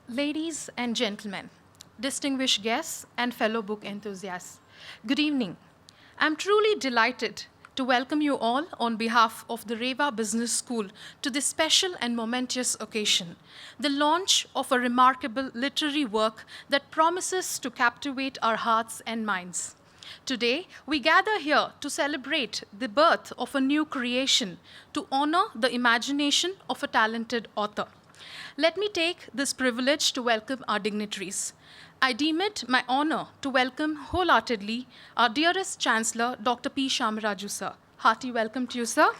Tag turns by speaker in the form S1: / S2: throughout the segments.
S1: Ladies and gentlemen, distinguished guests, and fellow book enthusiasts, good evening. I'm truly delighted to welcome you all on behalf of the REVA Business School to this special and momentous occasion, the launch of a remarkable literary work that promises to captivate our hearts and minds. Today, we gather here to celebrate the birth of a new creation, to honor the imagination of a talented author. Let me take this privilege to welcome our dignitaries. I deem it my honor to welcome wholeheartedly our dearest Chancellor, Dr. P. Shamaraju, sir. Hearty welcome to you, sir.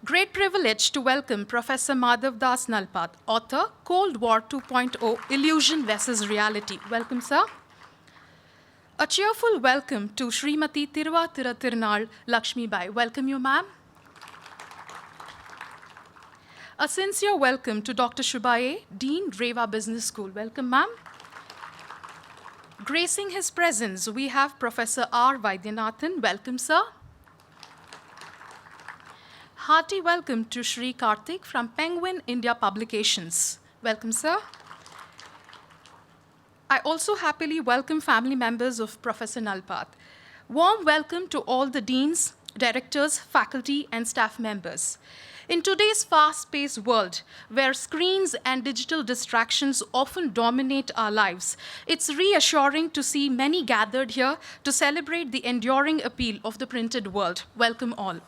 S1: Great privilege to welcome Professor Madhav Das Nalapat, author, Cold War 2.0, Illusion versus Reality. Welcome, sir. A cheerful welcome to Srimati Tirva Tirunal Lakshmi Bai. Welcome you, ma'am. A sincere welcome to Dr. Shubaye, Dean, REVA Business School. Welcome, ma'am. Gracing his presence, we have Professor R. Vaidyanathan. Welcome, sir. Hearty welcome to Shri Karthik from Penguin India Publications. Welcome, sir. I also happily welcome family members of Professor Nalapat. Warm welcome to all the deans, directors, faculty, and staff members. In today's fast-paced world, where screens and digital distractions often dominate our lives, it's reassuring to see many gathered here to celebrate the enduring appeal of the printed world. Welcome all.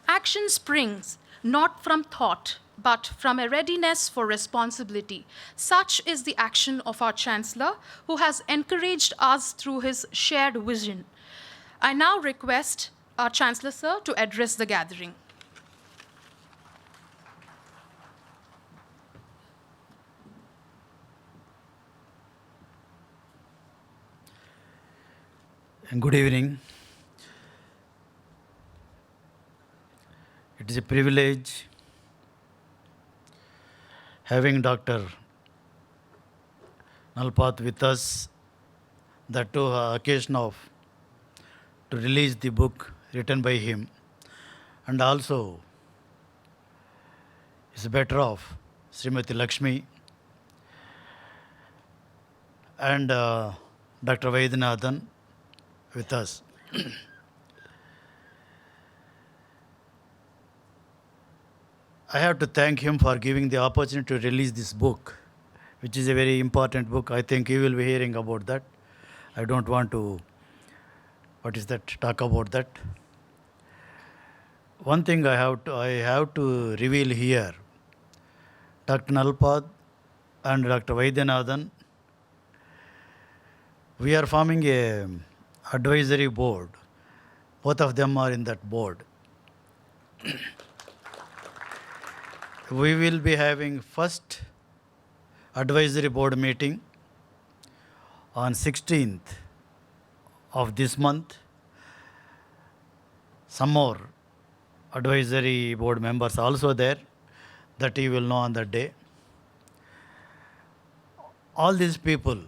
S1: Action springs not from thought, but from a readiness for responsibility. Such is the action of our Chancellor, who has encouraged us through his shared vision. I now request our Chancellor, sir, to address the gathering.
S2: And good evening. It is a privilege having Dr. Nalapat with us, that to occasion of to release the book written by him, and also is better of Srimati Lakshmi and Dr. Vaidyanathan with us. I have to thank him for giving the opportunity to release this book, which is a very important book. I think you will be hearing about that. I don't want to, talk about that. One thing I have to reveal here. Dr. Nalapat and Dr. Vaidyanathan, we are forming a advisory board. Both of them are in that board. We will be having first advisory board meeting on 16th of this month. Some more advisory board members also there, that you will know on that day. All these people,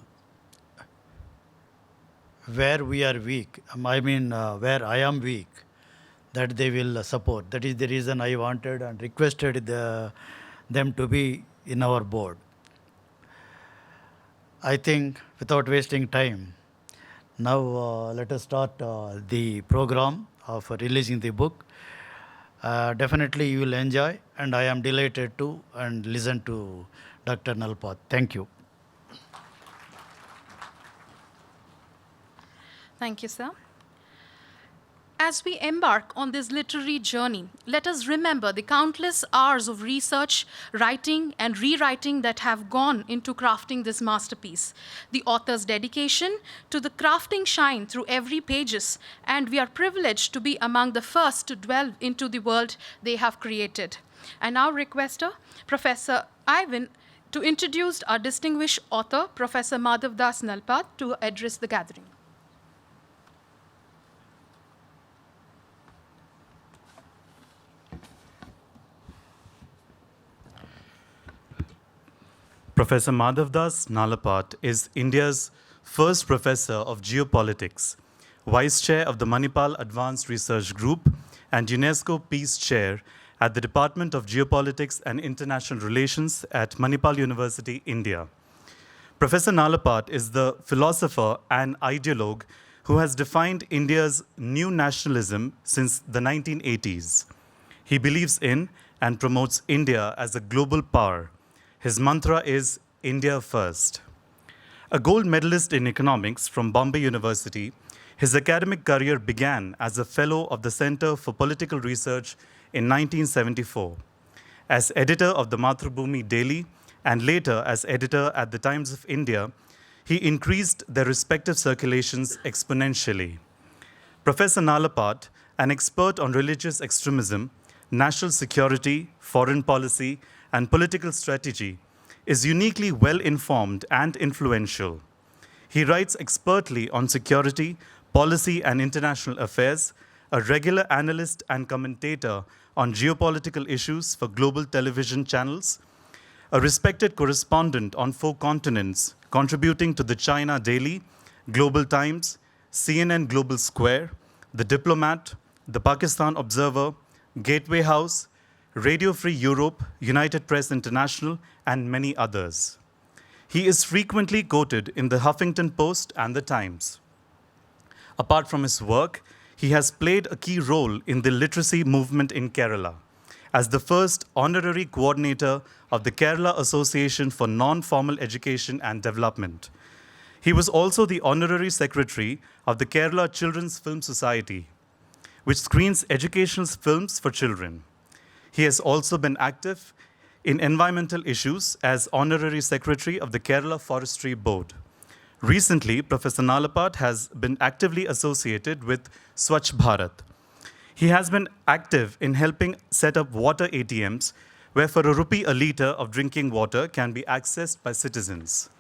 S2: where we are weak, where I am weak, that they will support. That is the reason I wanted and requested them to be in our board. I think without wasting time, now let us start the program of releasing the book. Definitely you will enjoy, and I am delighted to and listen to Dr. Nalapat. Thank you.
S1: Thank you, sir. As we embark on this literary journey, let us remember the countless hours of research, writing, and rewriting that have gone into crafting this masterpiece. The author's dedication to the crafting shine through every pages, and we are privileged to be among the first to delve into the world they have created. I now request Professor Ivan to introduce our distinguished author, Professor Madhav Das Nalapat, to address the gathering.
S3: Professor Madhav Das Nalapat is India's first professor of geopolitics, vice chair of the Manipal Advanced Research Group, and UNESCO Peace Chair at the Department of Geopolitics and International Relations at Manipal University, India. Professor Nalapat is the philosopher and ideologue who has defined India's new nationalism since the 1980s. He believes in and promotes India as a global power. His mantra is India first. A gold medalist in economics from Bombay University, his academic career began as a fellow of the Center for Political Research in 1974. As editor of the Mathrubhumi Daily and later as editor at the Times of India, he increased their respective circulations exponentially. Professor Nalapat, an expert on religious extremism, national security, foreign policy, and political strategy, is uniquely well-informed and influential. He writes expertly on security, policy, and international affairs, a regular analyst and commentator on geopolitical issues for global television channels, a respected correspondent on 4 continents, contributing to the China Daily, Global Times, CNN Global Square, The Diplomat, The Pakistan Observer, Gateway House, Radio Free Europe, United Press International, and many others. He is frequently quoted in the Huffington Post and the Times. Apart from his work, he has played a key role in the literacy movement in Kerala as the first honorary coordinator of the Kerala Association for Non-Formal Education and Development. He was also the honorary secretary of the Kerala Children's Film Society, which screens educational films for children. He has also been active in environmental issues as honorary secretary of the Kerala Forestry Board. Recently, Professor Nalapat has been actively associated with Swachh Bharat. He has been active in helping set up water ATMs, where for ₹1 a litre of drinking water can be accessed by citizens.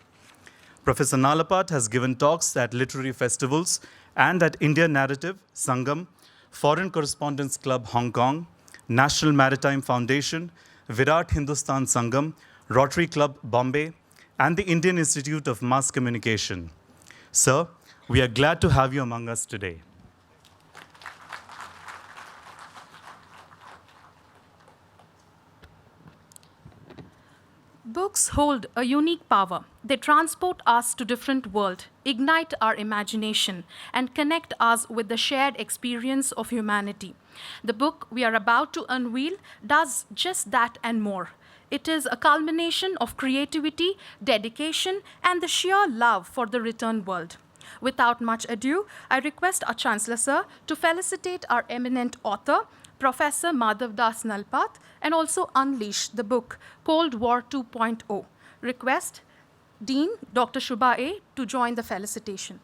S3: Professor Nalapat has given talks at literary festivals and at India Narrative, Sangam, Foreign Correspondents Club, Hong Kong, National Maritime Foundation, Virat Hindustan Sangam, Rotary Club, Bombay, and the Indian Institute of Mass Communication. Sir, we are glad to have you among us today.
S1: Books hold a unique power. They transport us to different world, ignite our imagination, and connect us with the shared experience of humanity. The book we are about to unveil does just that and more. It is a culmination of creativity, dedication, and the sheer love for the written world. Without much ado, I request our Chancellor Sir to felicitate our eminent author, Professor Madhav Nalapat, and also unleash the book Cold War 2.0. Request Dean Dr. Shubha A. to join the felicitation.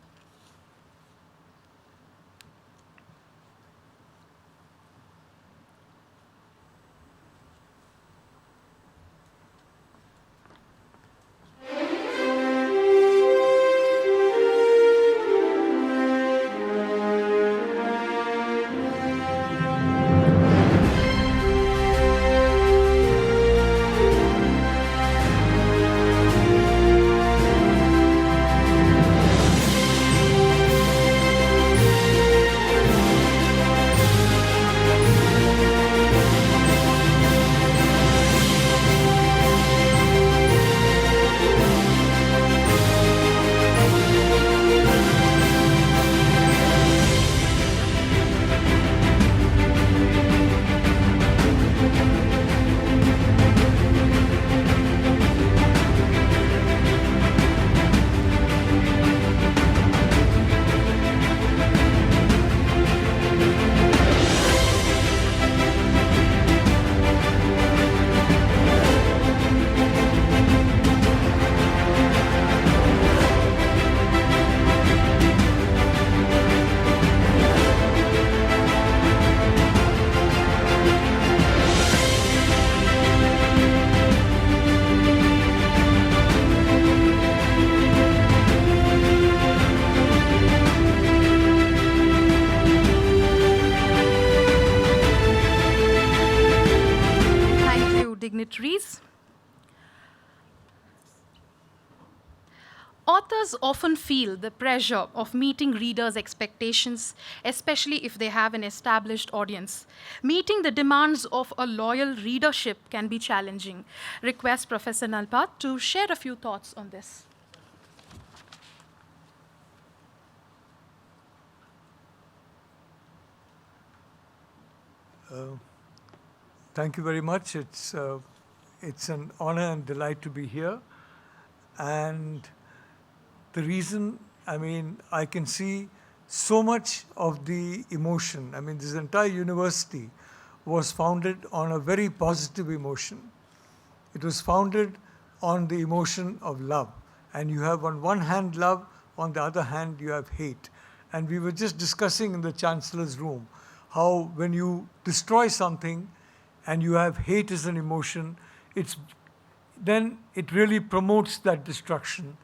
S1: dignitaries. Authors often feel the pressure of meeting readers' expectations, especially if they have an established audience. Meeting the demands of a loyal readership can be challenging. Request Professor Nalapat to share a few thoughts on this.
S4: Thank you very much. It's an honor and delight to be here. And the reason, I can see so much of the emotion. This entire university was founded on a very positive emotion. It was founded on the emotion of love. And you have on one hand love, on the other hand you have hate. And we were just discussing in the Chancellor's room how when you destroy something and you have hate as an emotion, then it really promotes that destruction.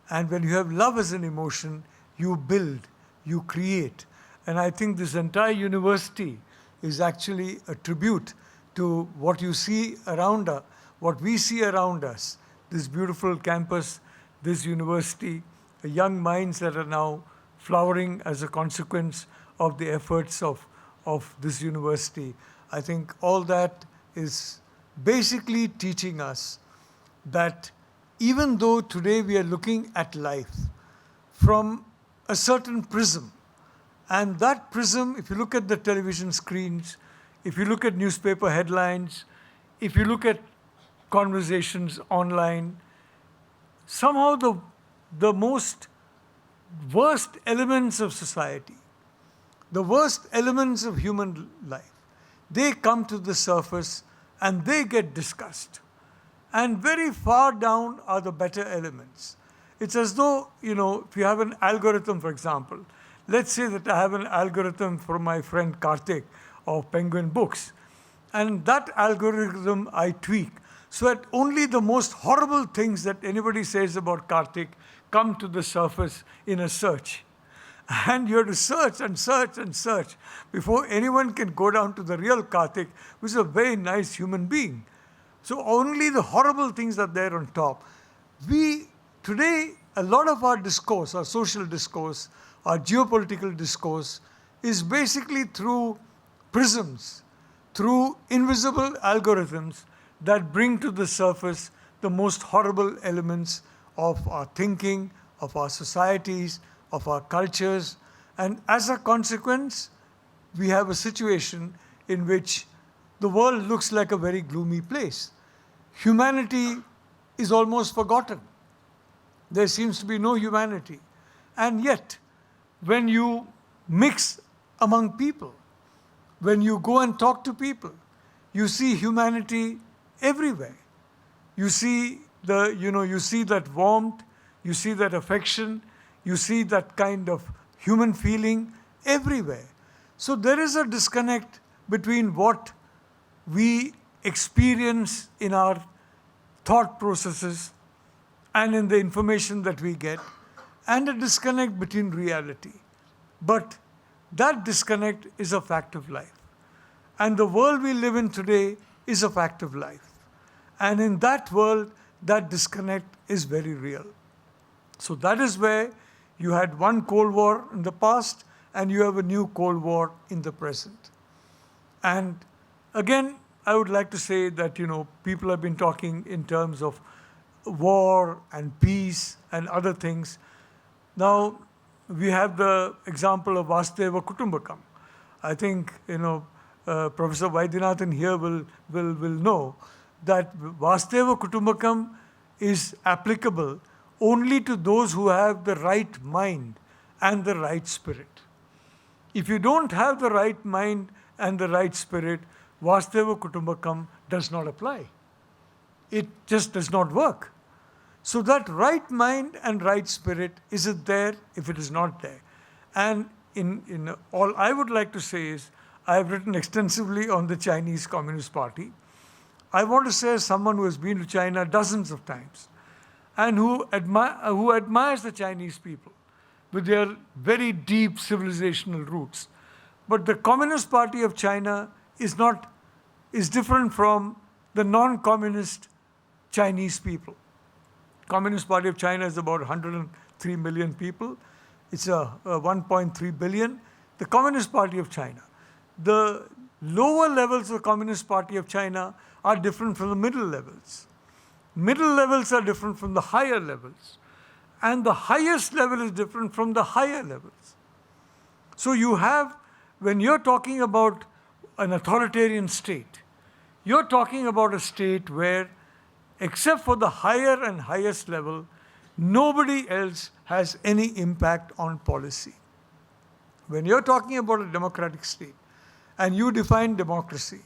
S4: And when you have love as an emotion, you build, you create. And I think this entire university is actually a tribute to what you see around us, what we see around us, this beautiful campus, this university, the young minds that are now flowering as a consequence of the efforts of this university. I think all that is basically teaching us that even though today we are looking at life from a certain prism, and that prism, if you look at the television screens, if you look at newspaper headlines, if you look at conversations online, somehow the most worst elements of society, the worst elements of human life, they come to the surface and they get discussed. And very far down are the better elements. It's as though, if you have an algorithm, for example, let's say that I have an algorithm for my friend Karthik of penguinbooks, and that algorithm I tweak so that only the most horrible things that anybody says about Karthik come to the surface in a search. And you have to search and search and search before anyone can go down to the real Karthik, who is a very nice human being. So only the horrible things are there on top. Today, a lot of our discourse, our social discourse, our geopolitical discourse is basically through prisms, through invisible algorithms that bring to the surface the most horrible elements of our thinking, of our societies, of our cultures. And as a consequence, we have a situation in which the world looks like a very gloomy place. Humanity is almost forgotten. There seems to be no humanity. And yet, when you mix among people, when you go and talk to people, you see humanity everywhere. You see you see that warmth, you see that affection, you see that kind of human feeling everywhere. So there is a disconnect between what we experience in our thought processes and in the information that we get, and a disconnect between reality. But that disconnect is a fact of life. And the world we live in today is a fact of life. And in that world, that disconnect is very real. So that is where you had one Cold War in the past, and you have a new Cold War in the present. And again, I would like to say that, people have been talking in terms of war and peace and other things. Now, we have the example of Vasudhaiva Kutumbakam. I think, Professor Vaidyanathan here will know that Vasudhaiva Kutumbakam is applicable only to those who have the right mind and the right spirit. If you don't have the right mind and the right spirit, Vasudhaiva Kutumbakam does not apply. It just does not work. So that right mind and right spirit, is it there if it is not there? And in all I would like to say is, I have written extensively on the Chinese Communist Party. I want to say, as someone who has been to China dozens of times and who admires the Chinese people with their very deep civilizational roots. But the Communist Party of China is different from the non-communist Chinese people. Communist Party of China is about 103 million people. It's a 1.3 billion. The Communist Party of China. The lower levels of the Communist Party of China are different from the middle levels. Middle levels are different from the higher levels. And the highest level is different from the higher levels. So you have, when you're talking about an authoritarian state, you're talking about a state where, except for the higher and highest level, nobody else has any impact on policy. When you're talking about a democratic state and you define democracy,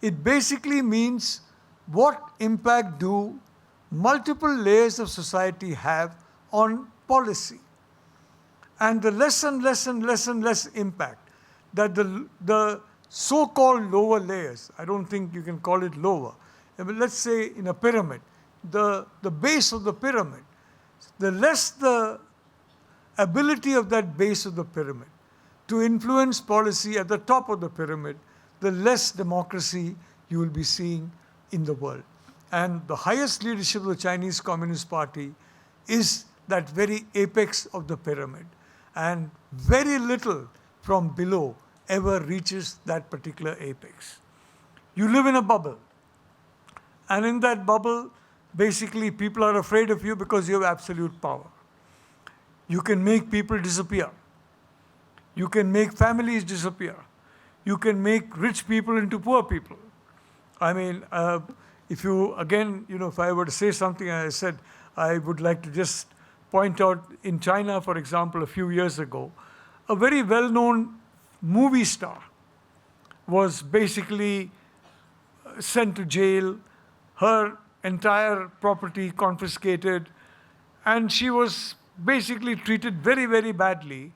S4: it basically means what impact do multiple layers of society have on policy. And the less and less and less and less impact that the so-called lower layers, I don't think you can call it lower, but let's say in a pyramid, the base of the pyramid, the less the ability of that base of the pyramid to influence policy at the top of the pyramid, the less democracy you will be seeing in the world. And the highest leadership of the Chinese Communist Party is that very apex of the pyramid. And very little from below ever reaches that particular apex. You live in a bubble. And in that bubble, basically people are afraid of you because you have absolute power. You can make people disappear. You can make families disappear. You can make rich people into poor people. I mean, if you, again, if I were to say something, I said, I would like to just point out in China, for example, a few years ago, a very well-known movie star was basically sent to jail, her entire property confiscated, and she was basically treated very, very badly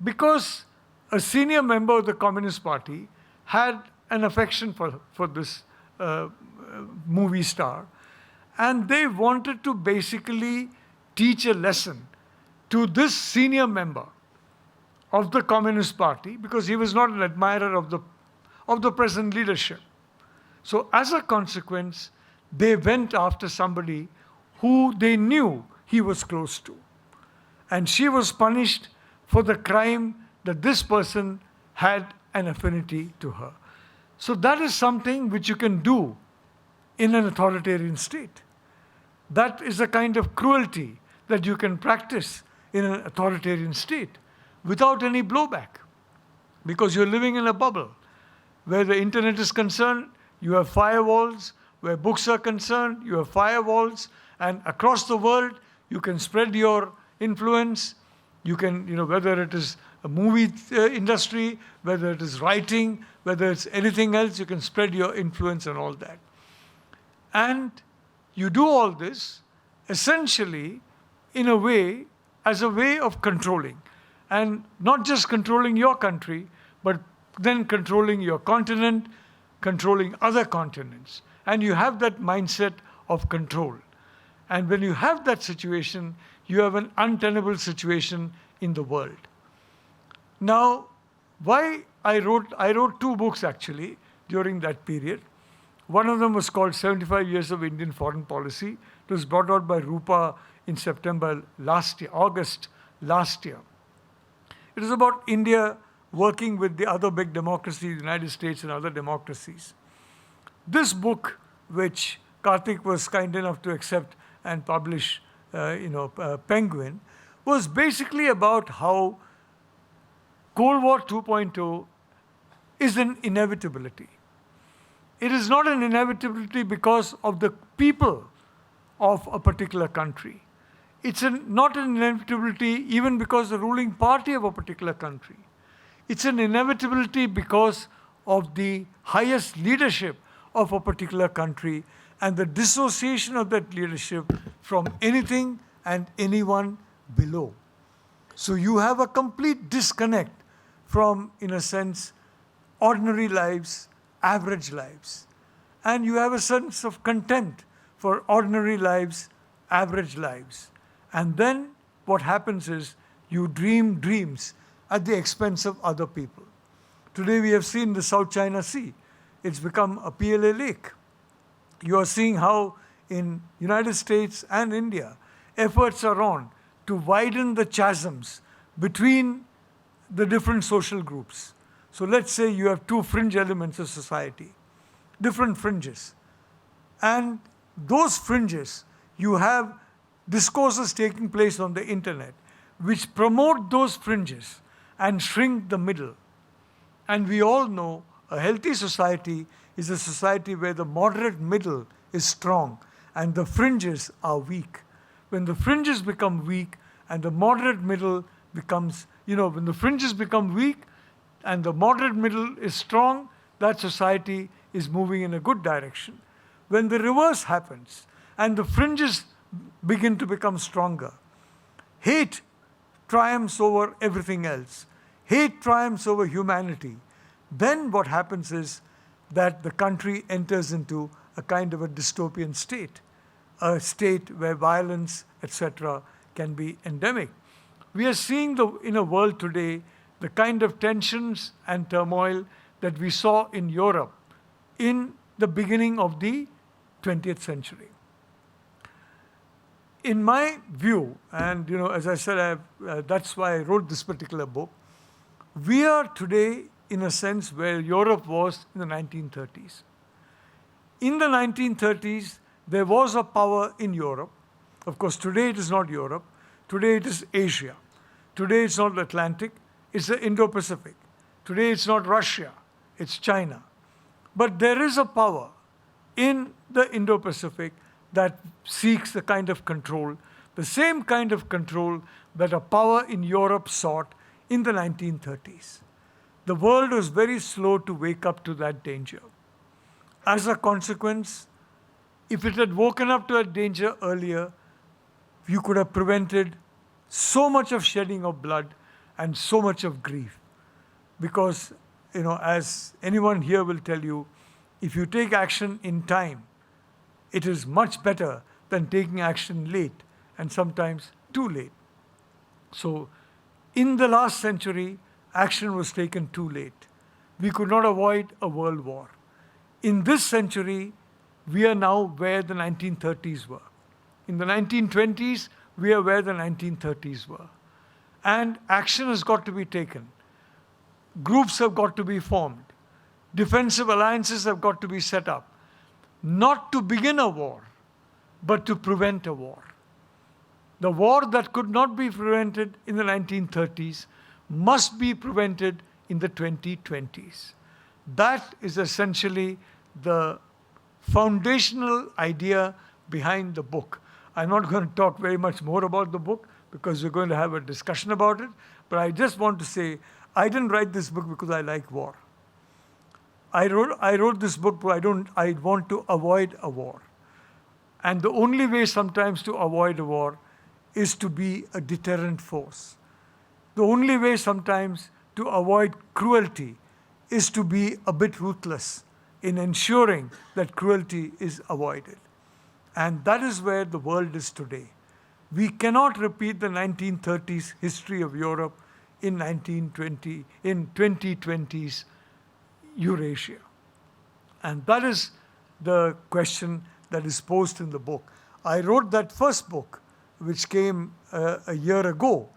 S4: because a senior member of the Communist Party had an affection for this movie star. And they wanted to basically teach a lesson to this senior member of the Communist Party because he was not an admirer of the present leadership. So as a consequence, they went after somebody who they knew he was close to. And she was punished for the crime that this person had an affinity to her. So that is something which you can do in an authoritarian state. That is a kind of cruelty that you can practice in an authoritarian state without any blowback, because you're living in a bubble. Where the internet is concerned, you have firewalls. Where books are concerned, you have firewalls. And across the world, you can spread your influence. You can, whether it is a movie industry, whether it is writing, whether it's anything else, you can spread your influence and all that. And you do all this essentially in a way, as a way of controlling. And not just controlling your country, but then controlling your continent, controlling other continents. And you have that mindset of control. And when you have that situation, you have an untenable situation in the world. Now, why I wrote two books actually during that period. One of them was called 75 Years of Indian Foreign Policy. It was brought out by RUPA in September last year, August last year. It is about India working with the other big democracies, the United States and other democracies. This book, which Karthik was kind enough to accept and publish, Penguin, was basically about how Cold War 2.0 is an inevitability. It is not an inevitability because of the people of a particular country. It's not an inevitability even because the ruling party of a particular country. It's an inevitability because of the highest leadership of a particular country and the dissociation of that leadership from anything and anyone below. So you have a complete disconnect from, in a sense, ordinary lives, average lives. And you have a sense of contempt for ordinary lives, average lives. And then what happens is you dream dreams at the expense of other people. Today we have seen the South China Sea. It's become a PLA lake. You are seeing how in United States and India, efforts are on to widen the chasms between the different social groups. So let's say you have two fringe elements of society, different fringes. And those fringes, you have discourses taking place on the internet which promote those fringes and shrink the middle. And we all know a healthy society is a society where the moderate middle is strong and the fringes are weak. When the fringes become weak and the moderate middle becomes, when the fringes become weak and the moderate middle is strong, that society is moving in a good direction. When the reverse happens and the fringes begin to become stronger, hate triumphs over everything else. Hate triumphs over humanity. Then what happens is that the country enters into a kind of a dystopian state, a state where violence, etc., can be endemic. We are seeing in a world today the kind of tensions and turmoil that we saw in Europe in the beginning of the 20th century. In my view, and as I said, that's why I wrote this particular book, we are today in a sense where Europe was in the 1930s. In the 1930s, there was a power in Europe. Of course, today it is not Europe. Today it is Asia. Today it's not the Atlantic, it's the Indo-Pacific. Today it's not Russia, it's China. But there is a power in the Indo-Pacific that seeks the kind of control, the same kind of control that a power in Europe sought in the 1930s. The world was very slow to wake up to that danger. As a consequence, if it had woken up to that danger earlier, you could have prevented so much of shedding of blood and so much of grief. Because, as anyone here will tell you, if you take action in time, it is much better than taking action late and sometimes too late. So, in the last century, action was taken too late. We could not avoid a world war. In this century, we are now where the 1930s were. In the 1920s, we are where the 1930s were. And action has got to be taken. Groups have got to be formed. Defensive alliances have got to be set up. Not to begin a war, but to prevent a war. The war that could not be prevented in the 1930s must be prevented in the 2020s. That is essentially the foundational idea behind the book. I'm not going to talk very much more about the book because we're going to have a discussion about it, but I just want to say I didn't write this book because I like war. I wrote this book because I want to avoid a war. And the only way sometimes to avoid a war is to be a deterrent force. The only way sometimes to avoid cruelty is to be a bit ruthless in ensuring that cruelty is avoided. And that is where the world is today. We cannot repeat the 1930s history of Europe in 2020's Eurasia. And that is the question that is posed in the book. I wrote that first book, which came a year ago,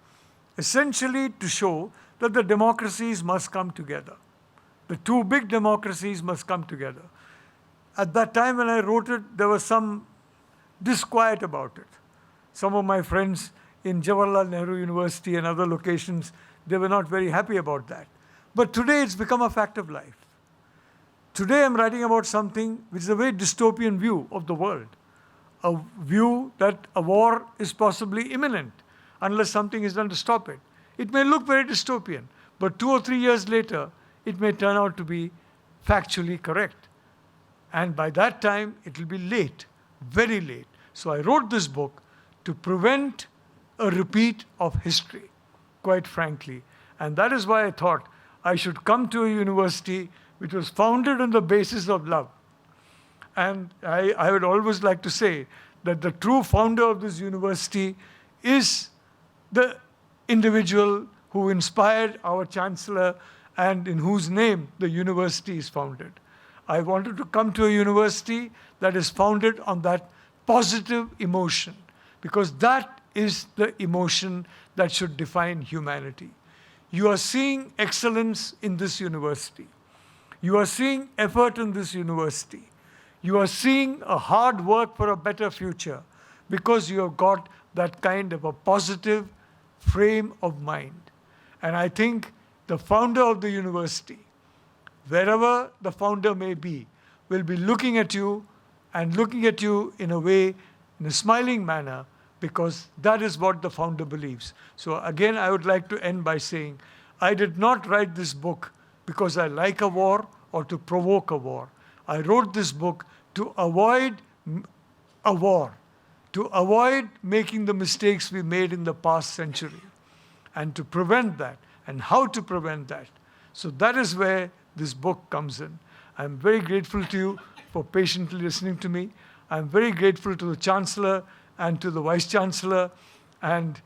S4: essentially to show that the democracies must come together. The two big democracies must come together. At that time when I wrote it, there was some disquiet about it. Some of my friends in Jawaharlal Nehru University and other locations, they were not very happy about that. But today it's become a fact of life. Today I'm writing about something which is a very dystopian view of the world. A view that a war is possibly imminent unless something is done to stop it. It may look very dystopian, but 2 or 3 years later, it may turn out to be factually correct. And by that time, it will be late, very late. So I wrote this book to prevent a repeat of history, quite frankly. And that is why I thought I should come to a university which was founded on the basis of love. And I would always like to say that the true founder of this university is the individual who inspired our chancellor and in whose name the university is founded. I wanted to come to a university that is founded on that positive emotion, because that is the emotion that should define humanity. You are seeing excellence in this university. You are seeing effort in this university. You are seeing a hard work for a better future because you have got that kind of a positive frame of mind. And I think the founder of the university, wherever the founder may be, will be looking at you and looking at you in a way, in a smiling manner, because that is what the founder believes. So again, I would like to end by saying, I did not write this book because I like a war or to provoke a war. I wrote this book to avoid a war, to avoid making the mistakes we made in the past century, and to prevent that, and how to prevent that. So that is where this book comes in. I'm very grateful to you for patiently listening to me. I'm very grateful to the Chancellor and to the Vice Chancellor and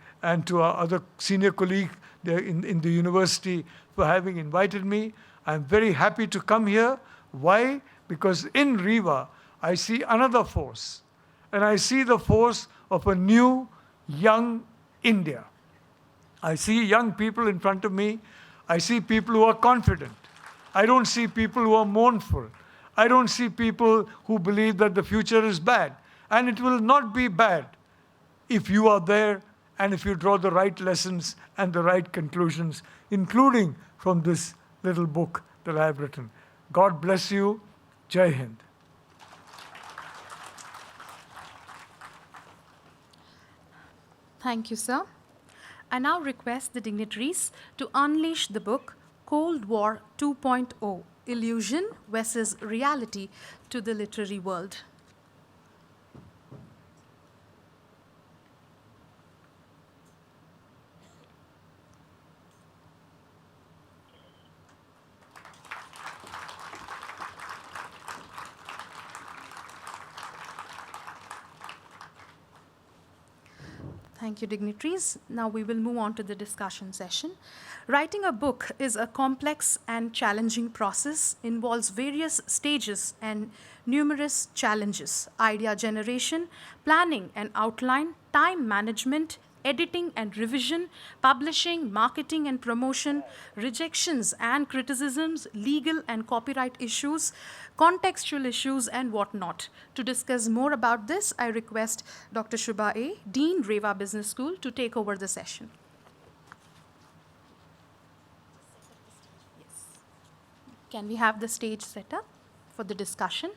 S4: to our other senior colleague there in the university for having invited me. I'm very happy to come here. Why? Because in REVA, I see another force. And I see the force of a new, young India. I see young people in front of me. I see people who are confident. I don't see people who are mournful. I don't see people who believe that the future is bad. And it will not be bad if you are there and if you draw the right lessons and the right conclusions, including from this little book that I have written. God bless you. Jai Hind.
S1: Thank you, sir. I now request the dignitaries to unleash the book Cold War 2.0, Illusion versus Reality to the literary world. Thank you, dignitaries. Now we will move on to the discussion session. Writing a book is a complex and challenging process, involves various stages and numerous challenges: idea generation, planning and outline, time management, editing and revision, publishing, marketing and promotion, rejections and criticisms, legal and copyright issues, contextual issues, and whatnot. To discuss more about this, I request Dr. Shubha A., Dean, REVA Business School, to take over the session. Can we have the stage set up for the discussion?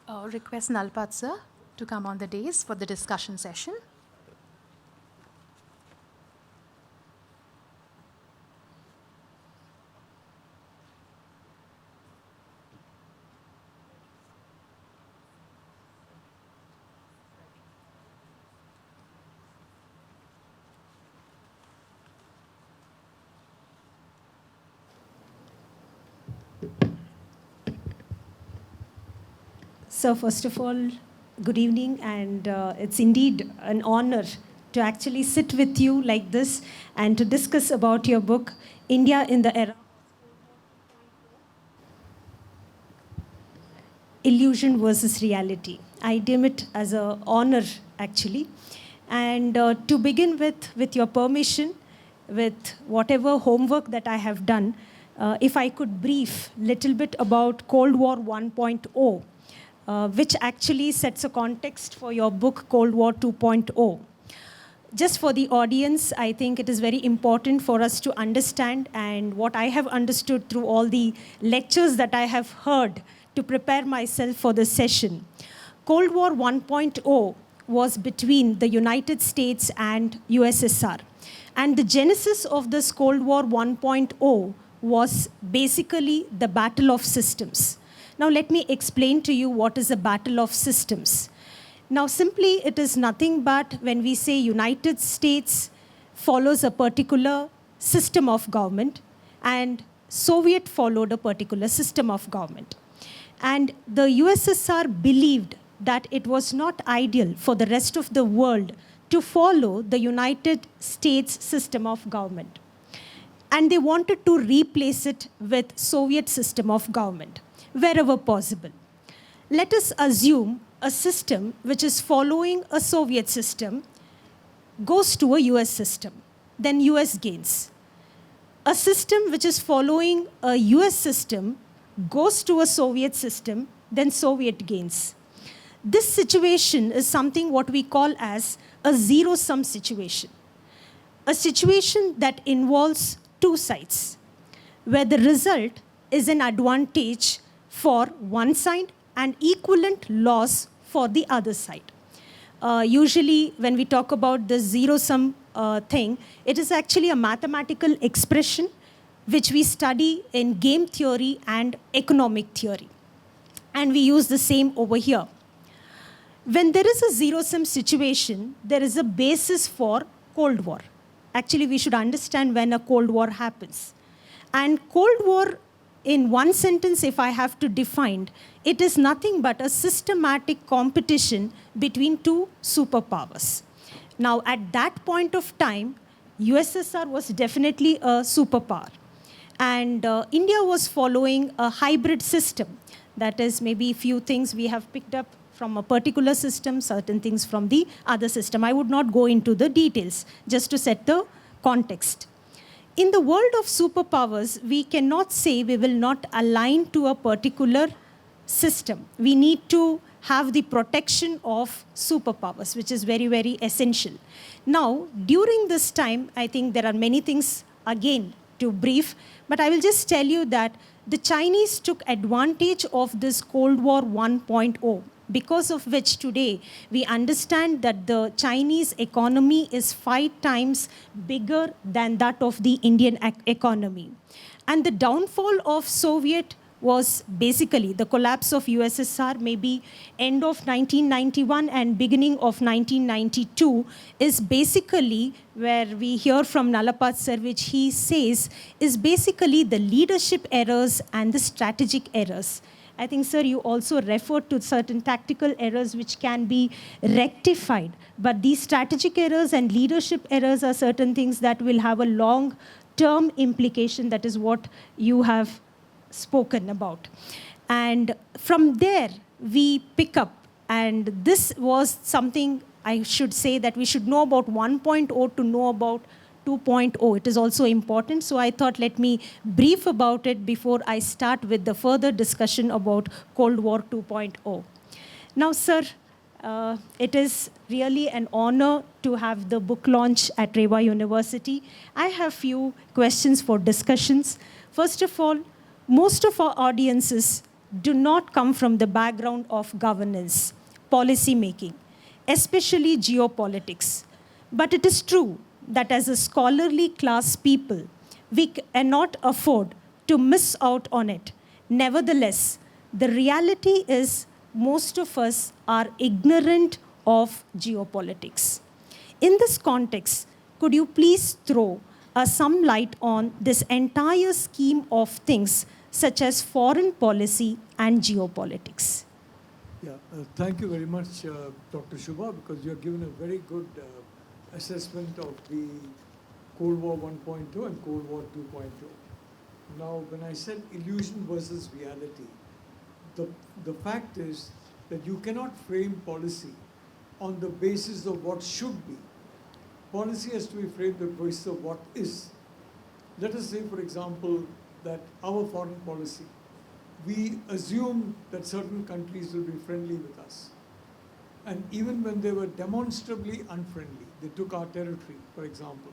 S1: Request Nalapat sir to come on the dais for the discussion session.
S5: So first of all, good evening, and it's indeed an honor to actually sit with you like this and to discuss about your book, India in the Era. Illusion versus reality. I deem it as an honor, actually. And to begin with your permission, with whatever homework that I have done, if I could brief little bit about Cold War 1.0, which actually sets a context for your book, Cold War 2.0. Just for the audience, I think it is very important for us to understand, and what I have understood through all the lectures that I have heard to prepare myself for this session. Cold War 1.0 was between the United States and USSR. And the genesis of this Cold War 1.0 was basically the battle of systems. Now let me explain to you what is a battle of systems. Now simply it is nothing but when we say United States follows a particular system of government and Soviet followed a particular system of government. And the USSR believed that it was not ideal for the rest of the world to follow the United States system of government. And they wanted to replace it with Soviet system of government wherever possible. Let us assume a system which is following a Soviet system goes to a US system, then US gains. A system which is following a US system goes to a Soviet system, then Soviet gains. This situation is something what we call as a zero-sum situation. A situation that involves two sides, where the result is an advantage for one side and equivalent loss for the other side. Usually when we talk about the zero-sum thing, it is actually a mathematical expression which we study in game theory and economic theory. And we use the same over here. When there is a zero-sum situation, there is a basis for Cold War. Actually, we should understand when a Cold War happens. And Cold War, in one sentence, if I have to define, it is nothing but a systematic competition between two superpowers. Now, at that point of time, USSR was definitely a superpower. And India was following a hybrid system. That is, maybe a few things we have picked up from a particular system, certain things from the other system. I would not go into the details, just to set the context. In the world of superpowers, we cannot say we will not align to a particular system. We need to have the protection of superpowers, which is very, very essential. Now, during this time, I think there are many things, again, to brief, but I will just tell you that the Chinese took advantage of this Cold War 1.0, because of which today we understand that the Chinese economy is 5 times bigger than that of the Indian economy. And the downfall of Soviet was basically the collapse of USSR, maybe end of 1991 and beginning of 1992, is basically where we hear from Nalapat sir, which he says is basically the leadership errors and the strategic errors. I think, sir, you also referred to certain tactical errors which can be rectified. But these strategic errors and leadership errors are certain things that will have a long-term implication. That is what you have spoken about. And from there, we pick up. And this was something I should say that we should know about 1.0 to know about 2.0. It is also important. So I thought let me brief about it before I start with the further discussion about Cold War 2.0. Now, sir, it is really an honor to have the book launch at REVA University. I have few questions for discussions. First of all, most of our audiences do not come from the background of governance, policy making, especially geopolitics. But it is true that as a scholarly class people, we cannot afford to miss out on it. Nevertheless, the reality is most of us are ignorant of geopolitics. In this context, could you please throw some light on this entire scheme of things, such as foreign policy and geopolitics?
S4: Yeah, thank you very much, Dr. Shubha, because you have given a very good assessment of the Cold War 1.0 and Cold War 2.0. Now, when I said illusion versus reality, the fact is that you cannot frame policy on the basis of what should be. Policy has to be framed on the basis of what is. Let us say, for example, that our foreign policy, we assume that certain countries will be friendly with us. And even when they were demonstrably unfriendly, they took our territory, for example.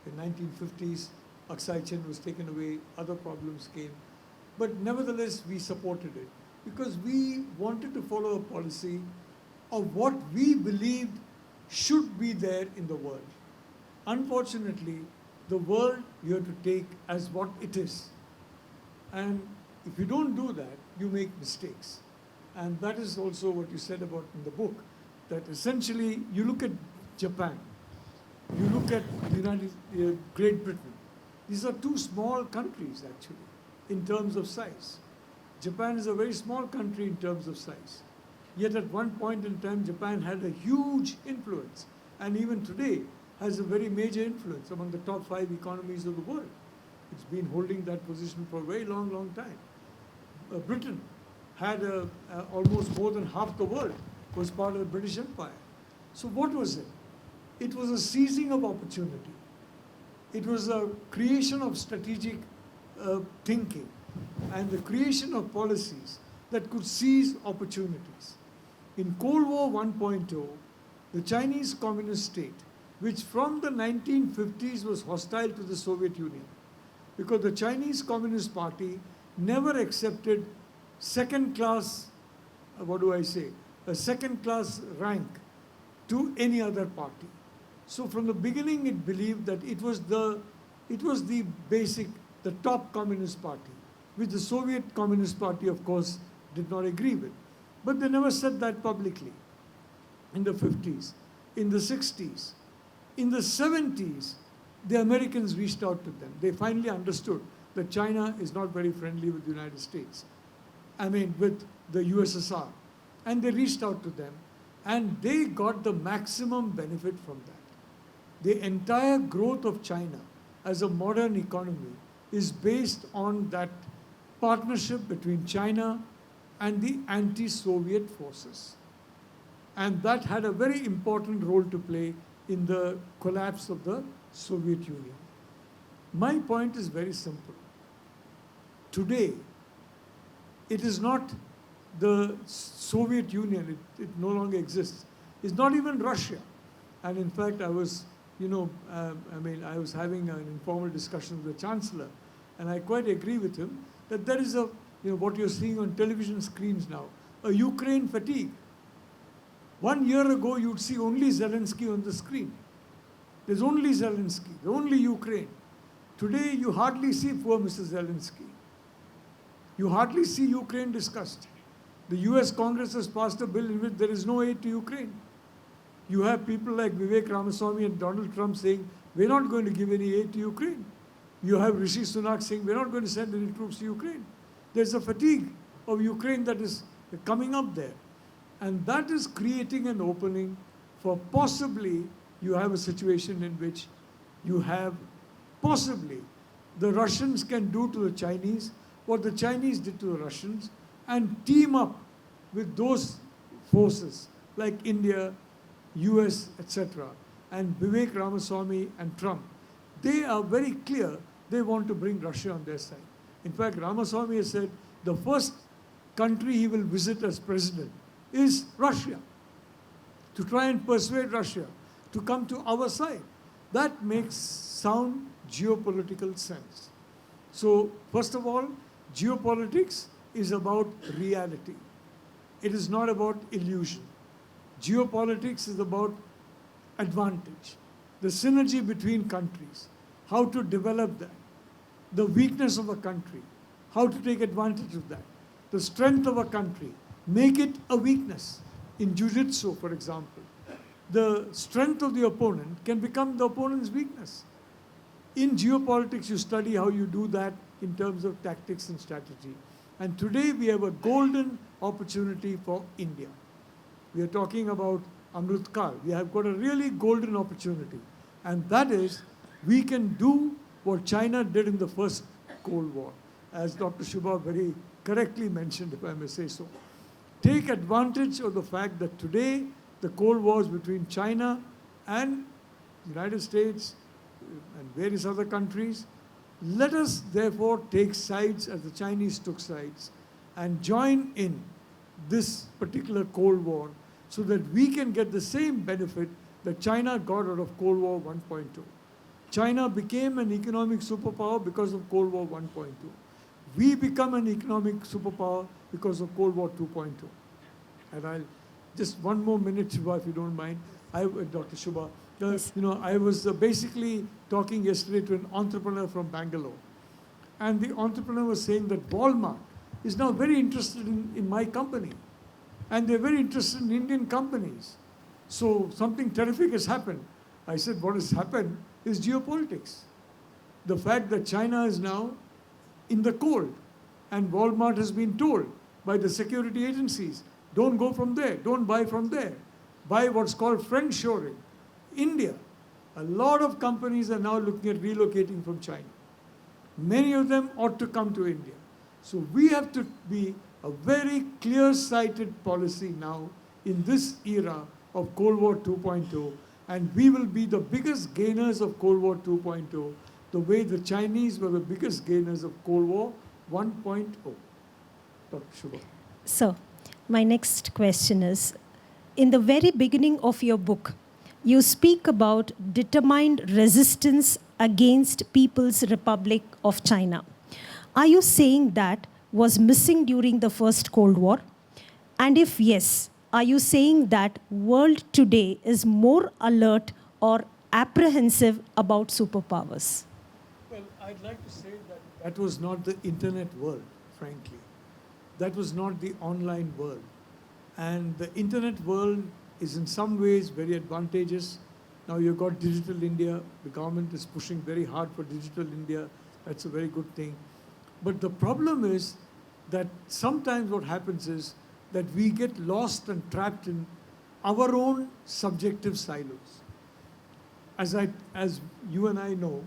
S4: In 1950s, Aksai Chin was taken away, other problems came. But nevertheless, we supported it because we wanted to follow a policy of what we believed should be there in the world. Unfortunately, the world you have to take as what it is. And if you don't do that, you make mistakes. And that is also what you said about in the book, that essentially you look at Japan, you look at the Great Britain. These are two small countries, actually, in terms of size. Japan is a very small country in terms of size. Yet at one point in time, Japan had a huge influence, and even today has a very major influence among the top 5 economies of the world. It's been holding that position for a very long, long time. Britain had almost more than half the world was part of the British Empire. So what was it? It was a seizing of opportunity. It was a creation of strategic thinking and the creation of policies that could seize opportunities. In Cold War 1.0, the Chinese Communist state, which from the 1950s was hostile to the Soviet Union, because the Chinese Communist Party never accepted second-class, a second-class rank to any other party. So from the beginning, it believed that it was the top Communist Party, which the Soviet Communist Party, of course, did not agree with. But they never said that publicly. In the 50s, in the 60s, in the 70s, the Americans reached out to them. They finally understood that China is not very friendly with the United States. With the USSR. And they reached out to them, and they got the maximum benefit from that. The entire growth of China as a modern economy is based on that partnership between China and the anti-Soviet forces. And that had a very important role to play in the collapse of the Soviet Union. My point is very simple. Today, it is not the Soviet Union, it no longer exists. It's not even Russia. And in fact, I was having an informal discussion with the Chancellor, and I quite agree with him that there is what you're seeing on television screens now, a Ukraine fatigue. 1 year ago, you'd see only Zelensky on the screen. There's only Zelensky, only Ukraine. Today, you hardly see poor Mr. Zelensky. You hardly see Ukraine discussed. The US Congress has passed a bill in which there is no aid to Ukraine. You have people like Vivek Ramaswamy and Donald Trump saying, we're not going to give any aid to Ukraine. You have Rishi Sunak saying, we're not going to send any troops to Ukraine. There's a fatigue of Ukraine that is coming up there. And that is creating an opening for possibly you have a situation in which you have possibly the Russians can do to the Chinese what the Chinese did to the Russians and team up with those forces like India, US, etc. And Vivek Ramaswamy and Trump. They are very clear they want to bring Russia on their side. In fact, Ramaswamy has said the first country he will visit as president is Russia, to try and persuade Russia to come to our side. That makes sound geopolitical sense. So, first of all, geopolitics is about reality. It is not about illusion. Geopolitics is about advantage, the synergy between countries, how to develop that, the weakness of a country, how to take advantage of that, the strength of a country, make it a weakness. In jiu-jitsu, for example, the strength of the opponent can become the opponent's weakness. In geopolitics, you study how you do that in terms of tactics and strategy. And today we have a golden opportunity for India. We are talking about Amrit Kal. We have got a really golden opportunity. And that is, we can do what China did in the first Cold War, as Dr. Shubha very correctly mentioned, if I may say so. Take advantage of the fact that today the Cold War is between China and the United States and various other countries. Let us therefore take sides as the Chinese took sides and join in this particular Cold War so that we can get the same benefit that China got out of Cold War 1.2. China became an economic superpower because of Cold War 1.2. We become an economic superpower because of Cold War 2.2. And I'll just one more minute, Shubha, if you don't mind. Dr. Shubha,
S5: Yes.
S4: I was basically talking yesterday to an entrepreneur from Bangalore. And the entrepreneur was saying that Walmart is now very interested in my company. And they're very interested in Indian companies. So something terrific has happened. I said, what has happened is geopolitics. The fact that China is now in the cold, and Walmart has been told by the security agencies, don't go from there, don't buy from there. Buy what's called friendshoring. India, a lot of companies are now looking at relocating from China. Many of them ought to come to India. So we have to be a very clear-sighted policy now in this era of Cold War 2.0, and we will be the biggest gainers of Cold War 2.0, the way the Chinese were the biggest gainers of Cold War 1.0. Dr. Shubha.
S5: So, my next question is, in the very beginning of your book, you speak about determined resistance against People's Republic of China. Are you saying that was missing during the first Cold War? And if yes, are you saying that world today is more alert or apprehensive about superpowers?
S4: Well, I'd like to say that that was not the internet world, frankly. That was not the online world. And the internet world is in some ways very advantageous. Now you've got Digital India. The government is pushing very hard for Digital India. That's a very good thing. But the problem is that sometimes what happens is that we get lost and trapped in our own subjective silos. As you and I know,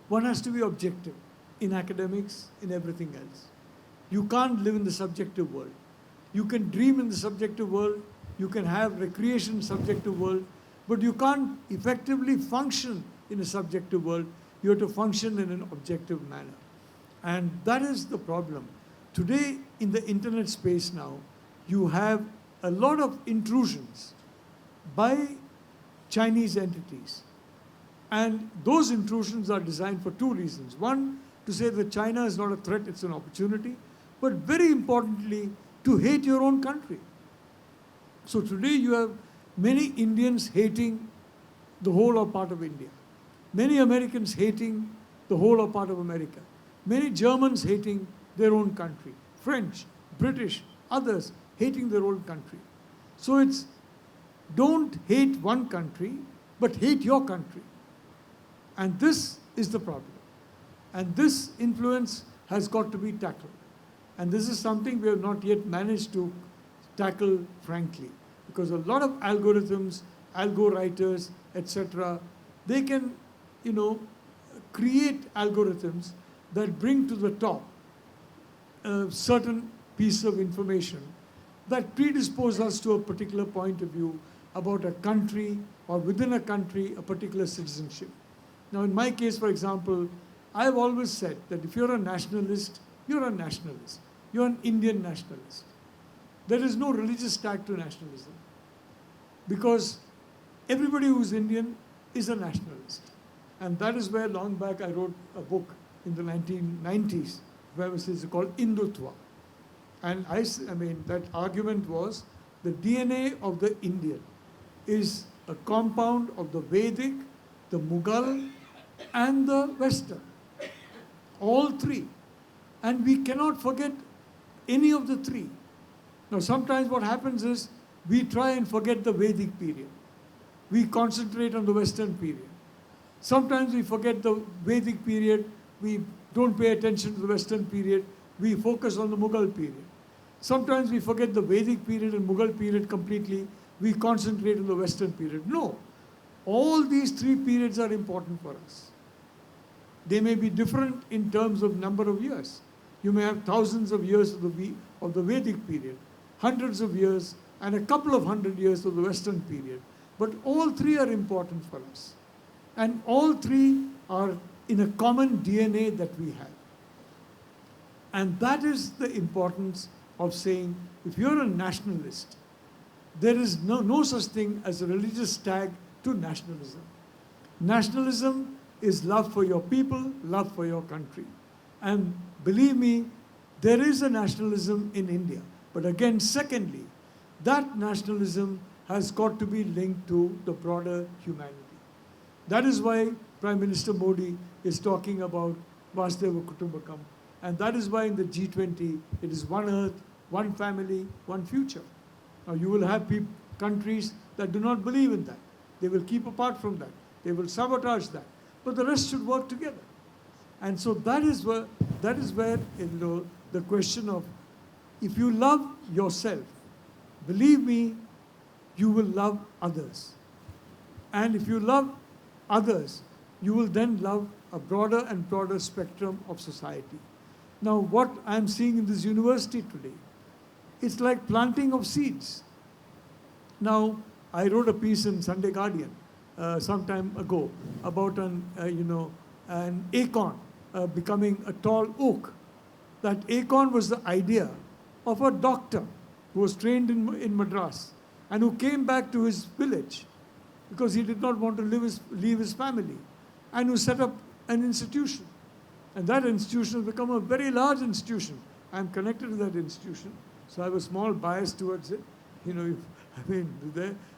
S4: one has to be objective in academics, in everything else. You can't live in the subjective world. You can dream in the subjective world, you can have recreation in the subjective world, but you can't effectively function in a subjective world. You have to function in an objective manner. And that is the problem. Today, in the internet space now, you have a lot of intrusions by Chinese entities. And those intrusions are designed for two reasons. One, to say that China is not a threat, it's an opportunity. But very importantly, to hate your own country. So today you have many Indians hating the whole or part of India. Many Americans hating the whole or part of America. Many Germans hating their own country. French, British, others hating their own country. So it's don't hate one country, but hate your country. And this is the problem. And this influence has got to be tackled. And this is something we have not yet managed to tackle, frankly, because a lot of algorithms, algo writers, etc., they can, create algorithms that bring to the top a certain piece of information that predispose us to a particular point of view about a country or within a country, a particular citizenship. Now, in my case, for example, I've always said that if you're a nationalist, you're a nationalist. You're an Indian nationalist. There is no religious tag to nationalism because everybody who's Indian is a nationalist. And that is where long back I wrote a book in the 1990s where it was called Hindutva. And I mean, that argument was the DNA of the Indian is a compound of the Vedic, the Mughal, and the Western. All three. And we cannot forget any of the three. Now, sometimes what happens is we try and forget the Vedic period. We concentrate on the Western period. Sometimes we forget the Vedic period. We don't pay attention to the Western period. We focus on the Mughal period. Sometimes we forget the Vedic period and Mughal period completely. We concentrate on the Western period. No. All these three periods are important for us. They may be different in terms of number of years. You may have thousands of years of the Vedic period, hundreds of years, and a couple of hundred years of the Western period. But all three are important for us. And all three are in a common DNA that we have. And that is the importance of saying, if you're a nationalist, there is no such thing as a religious tag to nationalism. Nationalism is love for your people, love for your country. And believe me, there is a nationalism in India. But again, secondly, that nationalism has got to be linked to the broader humanity. That is why Prime Minister Modi is talking about Vasudhaiva Kutumbakam. And that is why in the G20, it is one earth, one family, one future. Now, you will have countries that do not believe in that. They will keep apart from that. They will sabotage that. But the rest should work together. And so that is where the question of, if you love yourself, believe me, you will love others. And if you love others, you will then love a broader and broader spectrum of society. Now, what I'm seeing in this university today, it's like planting of seeds. Now, I wrote a piece in Sunday Guardian some time ago about an acorn becoming a tall oak. That acorn was the idea of a doctor who was trained in Madras and who came back to his village because he did not want to leave his family, and who set up an institution. And that institution has become a very large institution. I'm connected to that institution, so I have a small bias towards it.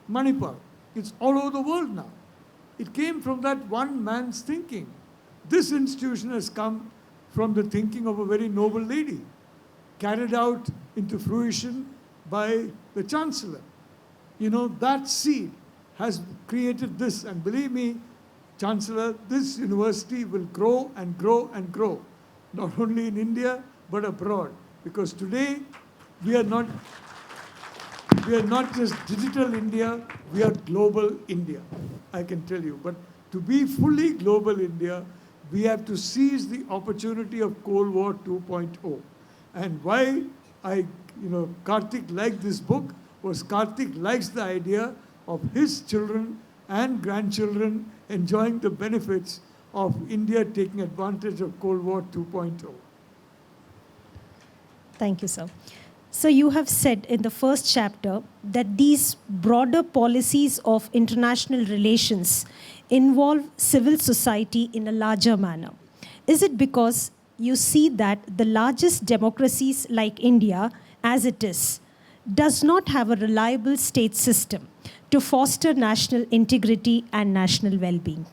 S4: Manipal, it's all over the world now. It came from that one man's thinking. This institution has come from the thinking of a very noble lady, carried out into fruition by the Chancellor. That seed has created this. And believe me, Chancellor, this university will grow and grow and grow, not only in India, but abroad. Because today, we are not just digital India, we are global India, I can tell you. But to be fully global India, we have to seize the opportunity of Cold War 2.0. And why Karthik liked this book was Karthik likes the idea of his children and grandchildren enjoying the benefits of India taking advantage of Cold War 2.0.
S5: Thank you, sir. So you have said in the first chapter that these broader policies of international relations involve civil society in a larger manner. Is it because you see that the largest democracies like India, as it is, does not have a reliable state system to foster national integrity and national well-being?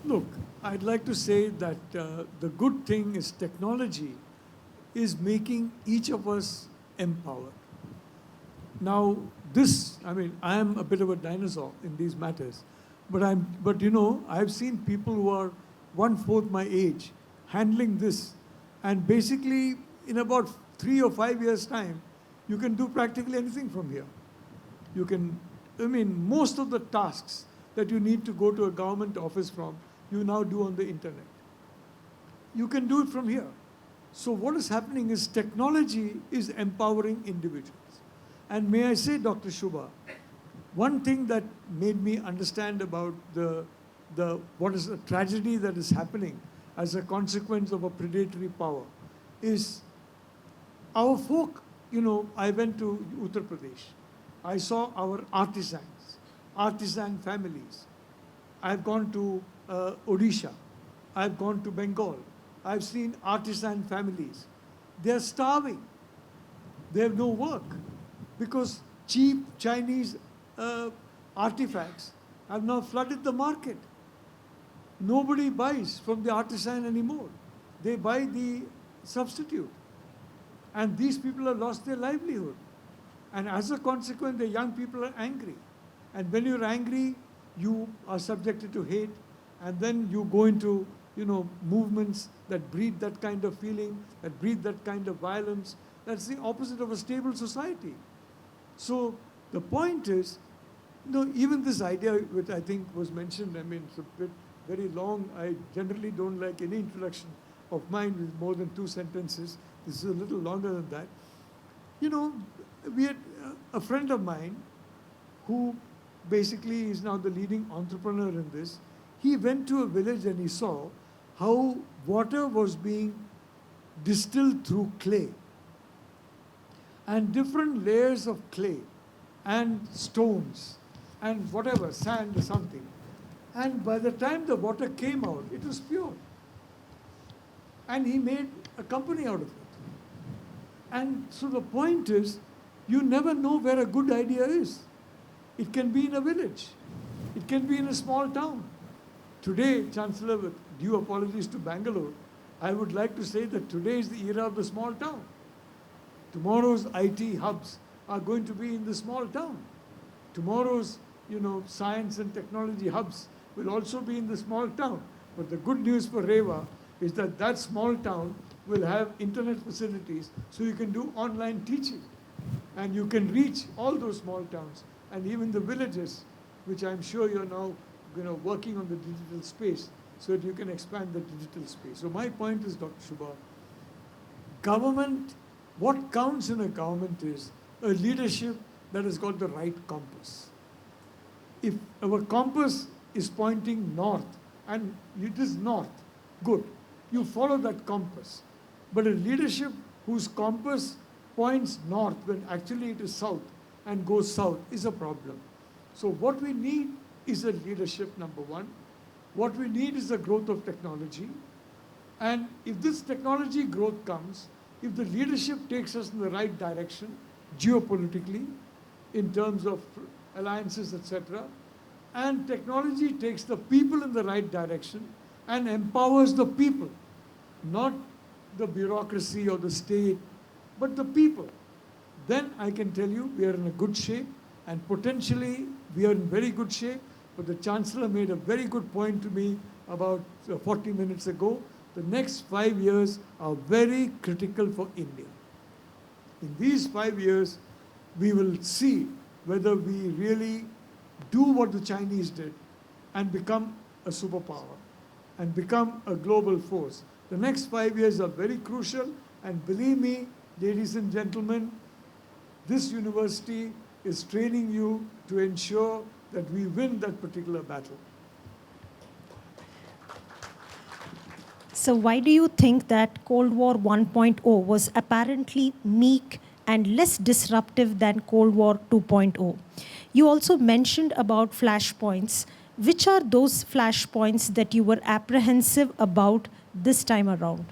S4: Look, I'd like to say that the good thing is technology is making each of us empowered. Now, I am a bit of a dinosaur in these matters, but I've seen people who are 1/4 my age handling this, and basically in about 3 or 5 years' time, you can do practically anything from here. You can, most of the tasks that you need to go to a government office from, you now do on the internet. You can do it from here. So what is happening is technology is empowering individuals. And may I say, Dr. Shubha, one thing that made me understand about what is a tragedy that is happening as a consequence of a predatory power is our folk. I went to Uttar Pradesh. I saw our artisans, artisan families. I've gone to Odisha. I've gone to Bengal. I've seen artisan families. They're starving. They have no work because cheap Chinese artifacts have now flooded the market. Nobody buys from the artisan anymore. They buy the substitute. And these people have lost their livelihood. And as a consequence, the young people are angry. And when you're angry, you are subjected to hate. And then you go into, movements that breed that kind of feeling, that breed that kind of violence. That's the opposite of a stable society. So the point is, even this idea which I think was mentioned, it's a bit very long. I generally don't like any introduction of mine with more than 2 sentences. This is a little longer than that. We had a friend of mine who basically is now the leading entrepreneur in this. He went to a village and he saw how water was being distilled through clay. And different layers of clay and stones and whatever, sand or something. And by the time the water came out, it was pure. And he made a company out of it. And so the point is, you never know where a good idea is. It can be in a village. It can be in a small town. Today, Chancellor, with due apologies to Bangalore, I would like to say that today is the era of the small town. Tomorrow's IT hubs are going to be in the small town. Tomorrow's, science and technology hubs will also be in the small town. But the good news for REVA is that that small town will have internet facilities so you can do online teaching. And you can reach all those small towns and even the villages, which I'm sure you're now working on the digital space so that you can expand the digital space. So my point is, Dr. Shubha, government, what counts in a government is a leadership that has got the right compass. If our compass is pointing north, and it is north, good, you follow that compass. But a leadership whose compass points north when actually it is south and goes south is a problem. So what we need is a leadership, number one. What we need is the growth of technology. And if this technology growth comes, if the leadership takes us in the right direction, geopolitically, in terms of alliances, etc., and technology takes the people in the right direction and empowers the people, not the bureaucracy or the state, but the people, then I can tell you we are in a good shape, and potentially we are in very good shape. But the Chancellor made a very good point to me about 40 minutes ago. The next 5 years are very critical for India. In these 5 years, we will see whether we really do what the Chinese did and become a superpower and become a global force. The next 5 years are very crucial, and believe me, ladies and gentlemen, this university is training you to ensure that we win that particular battle.
S5: So why do you think that Cold War 1.0 was apparently meek and less disruptive than Cold War 2.0? You also mentioned about flashpoints. Which are those flashpoints that you were apprehensive about this time around?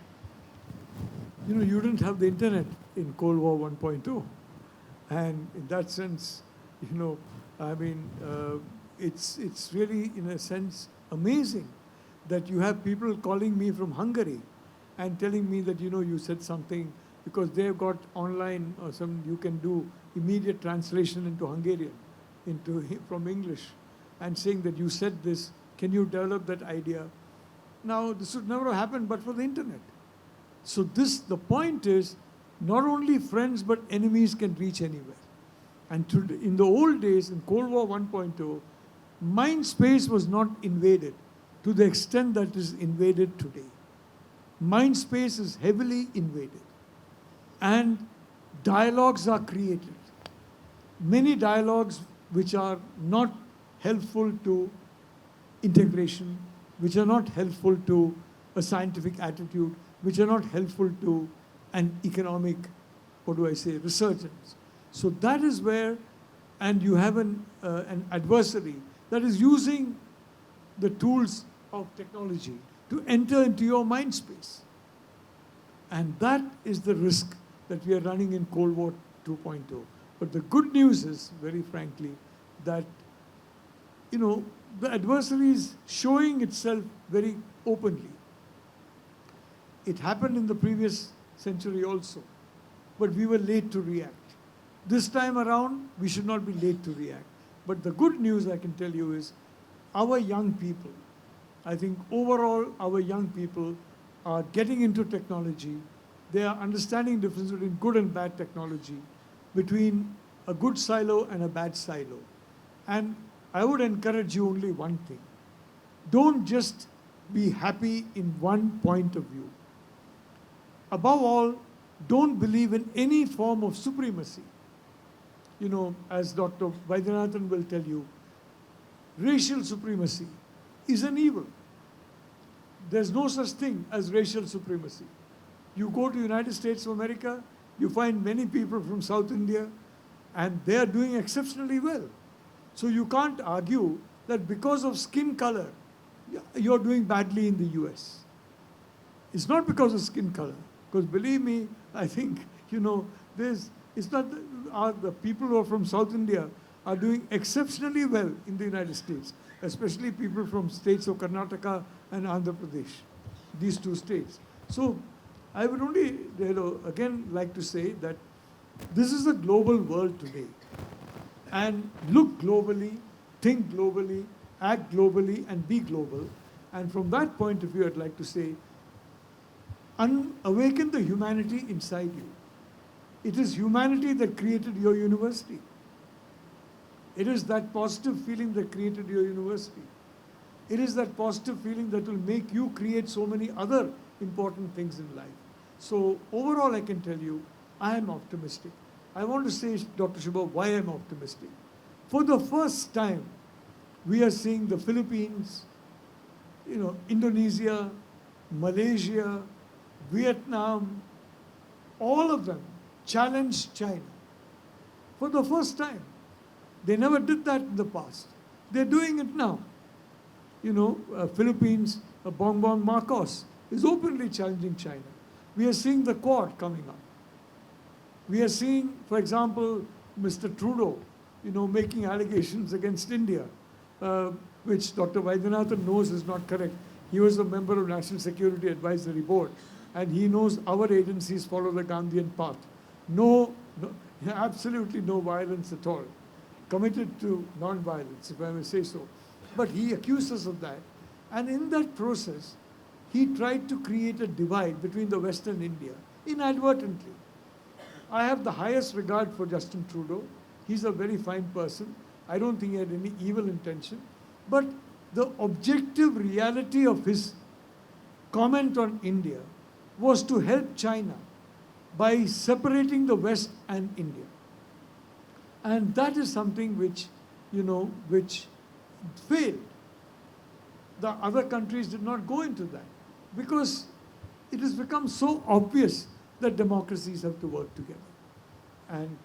S4: You didn't have the internet in Cold War 1.0. And in that sense, it's really, in a sense, amazing that you have people calling me from Hungary and telling me that, you said something because they've got online or you can do immediate translation into Hungarian, from English, and saying that you said this, can you develop that idea? Now, this would never have happened but for the internet. So the point is, not only friends but enemies can reach anywhere. And in the old days, in Cold War 1.0, mind space was not invaded to the extent that it is invaded today. Mind space is heavily invaded. And dialogues are created. Many dialogues which are not helpful to integration, which are not helpful to a scientific attitude, which are not helpful to an economic, resurgence. So that is where, and you have an adversary that is using the tools of technology to enter into your mind space. And that is the risk that we are running in Cold War 2.0. But the good news is, very frankly, that, the adversary is showing itself very openly. It happened in the previous century also, but we were late to react. This time around, we should not be late to react. But the good news I can tell you is our young people, I think overall our young people are getting into technology. They are understanding the difference between good and bad technology, between a good silo and a bad silo. And I would encourage you only one thing. Don't just be happy in one point of view. Above all, don't believe in any form of supremacy. As Dr. Vaidyanathan will tell you, racial supremacy is an evil. There's no such thing as racial supremacy. You go to the United States of America, you find many people from South India, and they are doing exceptionally well. So you can't argue that because of skin color, you're doing badly in the US. It's not because of skin color. Because believe me, I think, it's not the people who are from South India are doing exceptionally well in the United States, especially people from states of Karnataka and Andhra Pradesh, these two states. So I would only, again like to say that this is a global world today. And look globally, think globally, act globally, and be global. And from that point of view, I'd like to say, awaken the humanity inside you. It is humanity that created your university. It is that positive feeling that created your university. It is that positive feeling that will make you create so many other important things in life. So overall, I can tell you, I am optimistic. I want to say, Dr. Shubha, why I'm optimistic. For the first time, we are seeing the Philippines, Indonesia, Malaysia, Vietnam, all of them challenge China. For the first time. They never did that in the past. They're doing it now. Philippines, Bongbong Marcos is openly challenging China. We are seeing the Quad coming up. We are seeing, for example, Mr. Trudeau, making allegations against India, which Dr. Vaidyanathan knows is not correct. He was a member of National Security Advisory Board, and he knows our agencies follow the Gandhian path. No, absolutely no violence at all. Committed to non-violence, if I may say so. But he accused us of that. And in that process, he tried to create a divide between the West and India, inadvertently. I have the highest regard for Justin Trudeau. He's a very fine person. I don't think he had any evil intention. But the objective reality of his comment on India was to help China by separating the West and India. And that is something which failed. The other countries did not go into that because it has become so obvious that democracies have to work together. And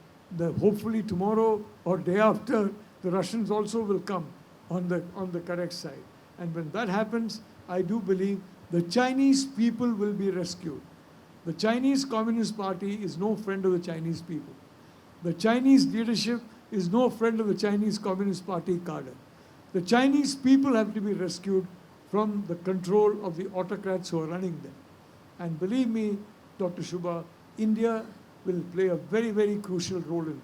S4: hopefully tomorrow or day after, the Russians also will come on the correct side. And when that happens, I do believe the Chinese people will be rescued. The Chinese Communist Party is no friend of the Chinese people. The Chinese leadership is no friend of the Chinese Communist Party cadre. The Chinese people have to be rescued from the control of the autocrats who are running them. And believe me, Dr. Shubha, India will play a very, very crucial role in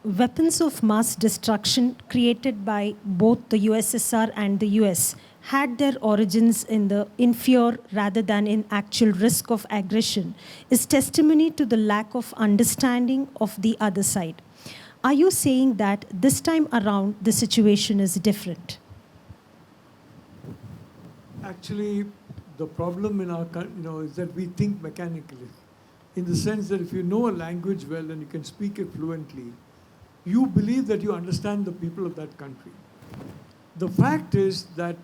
S4: that.
S5: Weapons of mass destruction created by both the USSR and the US had their origins in fear rather than in actual risk of aggression is testimony to the lack of understanding of the other side. Are you saying that this time around the situation is different?
S4: Actually, the problem in our country, is that we think mechanically, in the sense that if you know a language well and you can speak it fluently, you believe that you understand the people of that country. The fact is that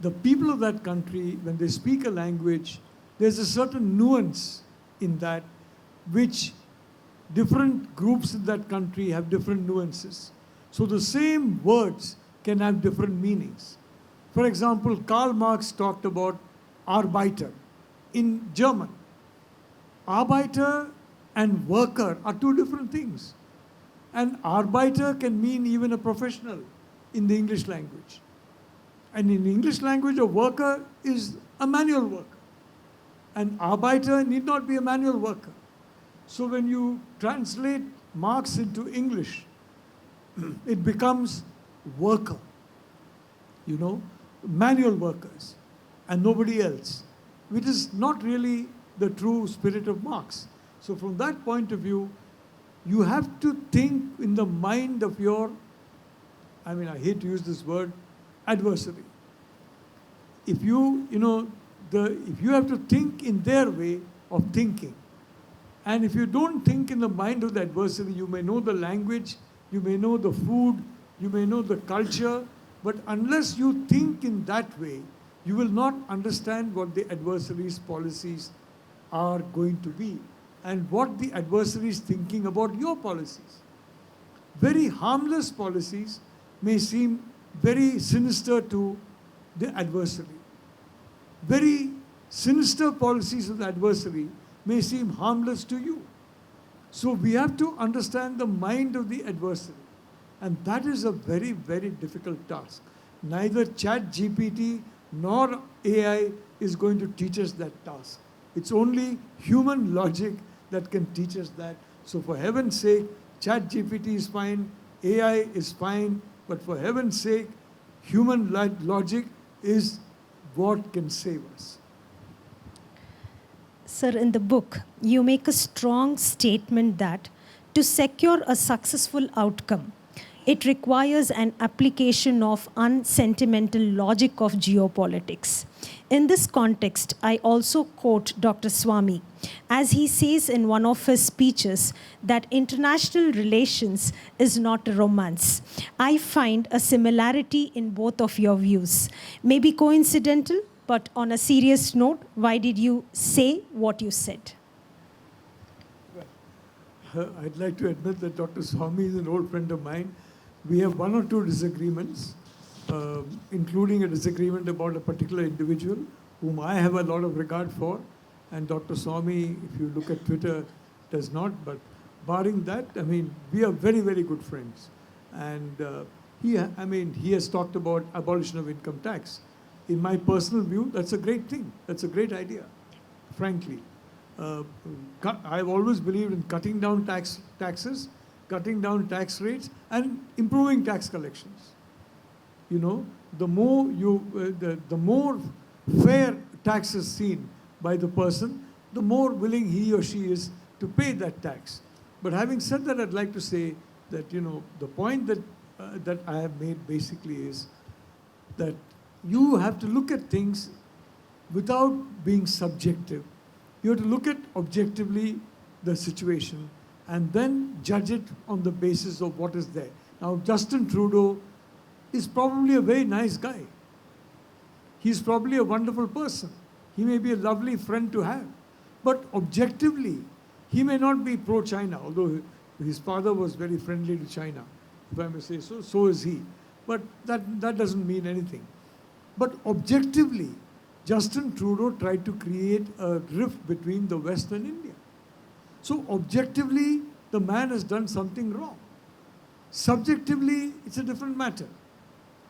S4: the people of that country, when they speak a language, there's a certain nuance in that which different groups in that country have different nuances. So the same words can have different meanings. For example, Karl Marx talked about Arbeiter in German. Arbeiter and worker are two different things. And Arbeiter can mean even a professional in the English language. And in English language, a worker is a manual worker. An Arbeiter need not be a manual worker. So when you translate Marx into English, it becomes worker, manual workers, and nobody else, which is not really the true spirit of Marx. So from that point of view, you have to think in the mind of your, I hate to use this word, adversary. If you have to think in their way of thinking, and if you don't think in the mind of the adversary, you may know the language, you may know the food, you may know the culture, but unless you think in that way, you will not understand what the adversary's policies are going to be and what the adversary is thinking about your policies. Very harmless policies may seem very sinister to the adversary. Very sinister policies of the adversary may seem harmless to you. So we have to understand the mind of the adversary. And that is a very, very difficult task. Neither ChatGPT nor AI is going to teach us that task. It's only human logic that can teach us that. So for heaven's sake, ChatGPT is fine, AI is fine, but for heaven's sake, human logic is what can save us.
S5: Sir, in the book, you make a strong statement that to secure a successful outcome, it requires an application of unsentimental logic of geopolitics. In this context, I also quote Dr. Swami, as he says in one of his speeches that international relations is not a romance. I find a similarity in both of your views. Maybe coincidental, but on a serious note, why did you say what you said?
S4: I'd like to admit that Dr. Swami is an old friend of mine. We have one or two disagreements, including a disagreement about a particular individual whom I have a lot of regard for. And Dr. Swami, if you look at Twitter, does not. But barring that, we are very, very good friends. And he has talked about abolition of income tax. In my personal view, that's a great thing. That's a great idea, frankly. I've always believed in cutting down taxes, cutting down tax rates, and improving tax collections. The more fair tax is seen by the person, the more willing he or she is to pay that tax. But having said that, I'd like to say that the point that I have made basically is that you have to look at things without being subjective. You have to look at objectively the situation and then judge it on the basis of what is there. Now, Justin Trudeau is probably a very nice guy. He's probably a wonderful person. He may be a lovely friend to have. But objectively, he may not be pro-China, although his father was very friendly to China, if I may say so. So is he. But that doesn't mean anything. But objectively, Justin Trudeau tried to create a rift between the West and India. So objectively, the man has done something wrong. Subjectively, it's a different matter.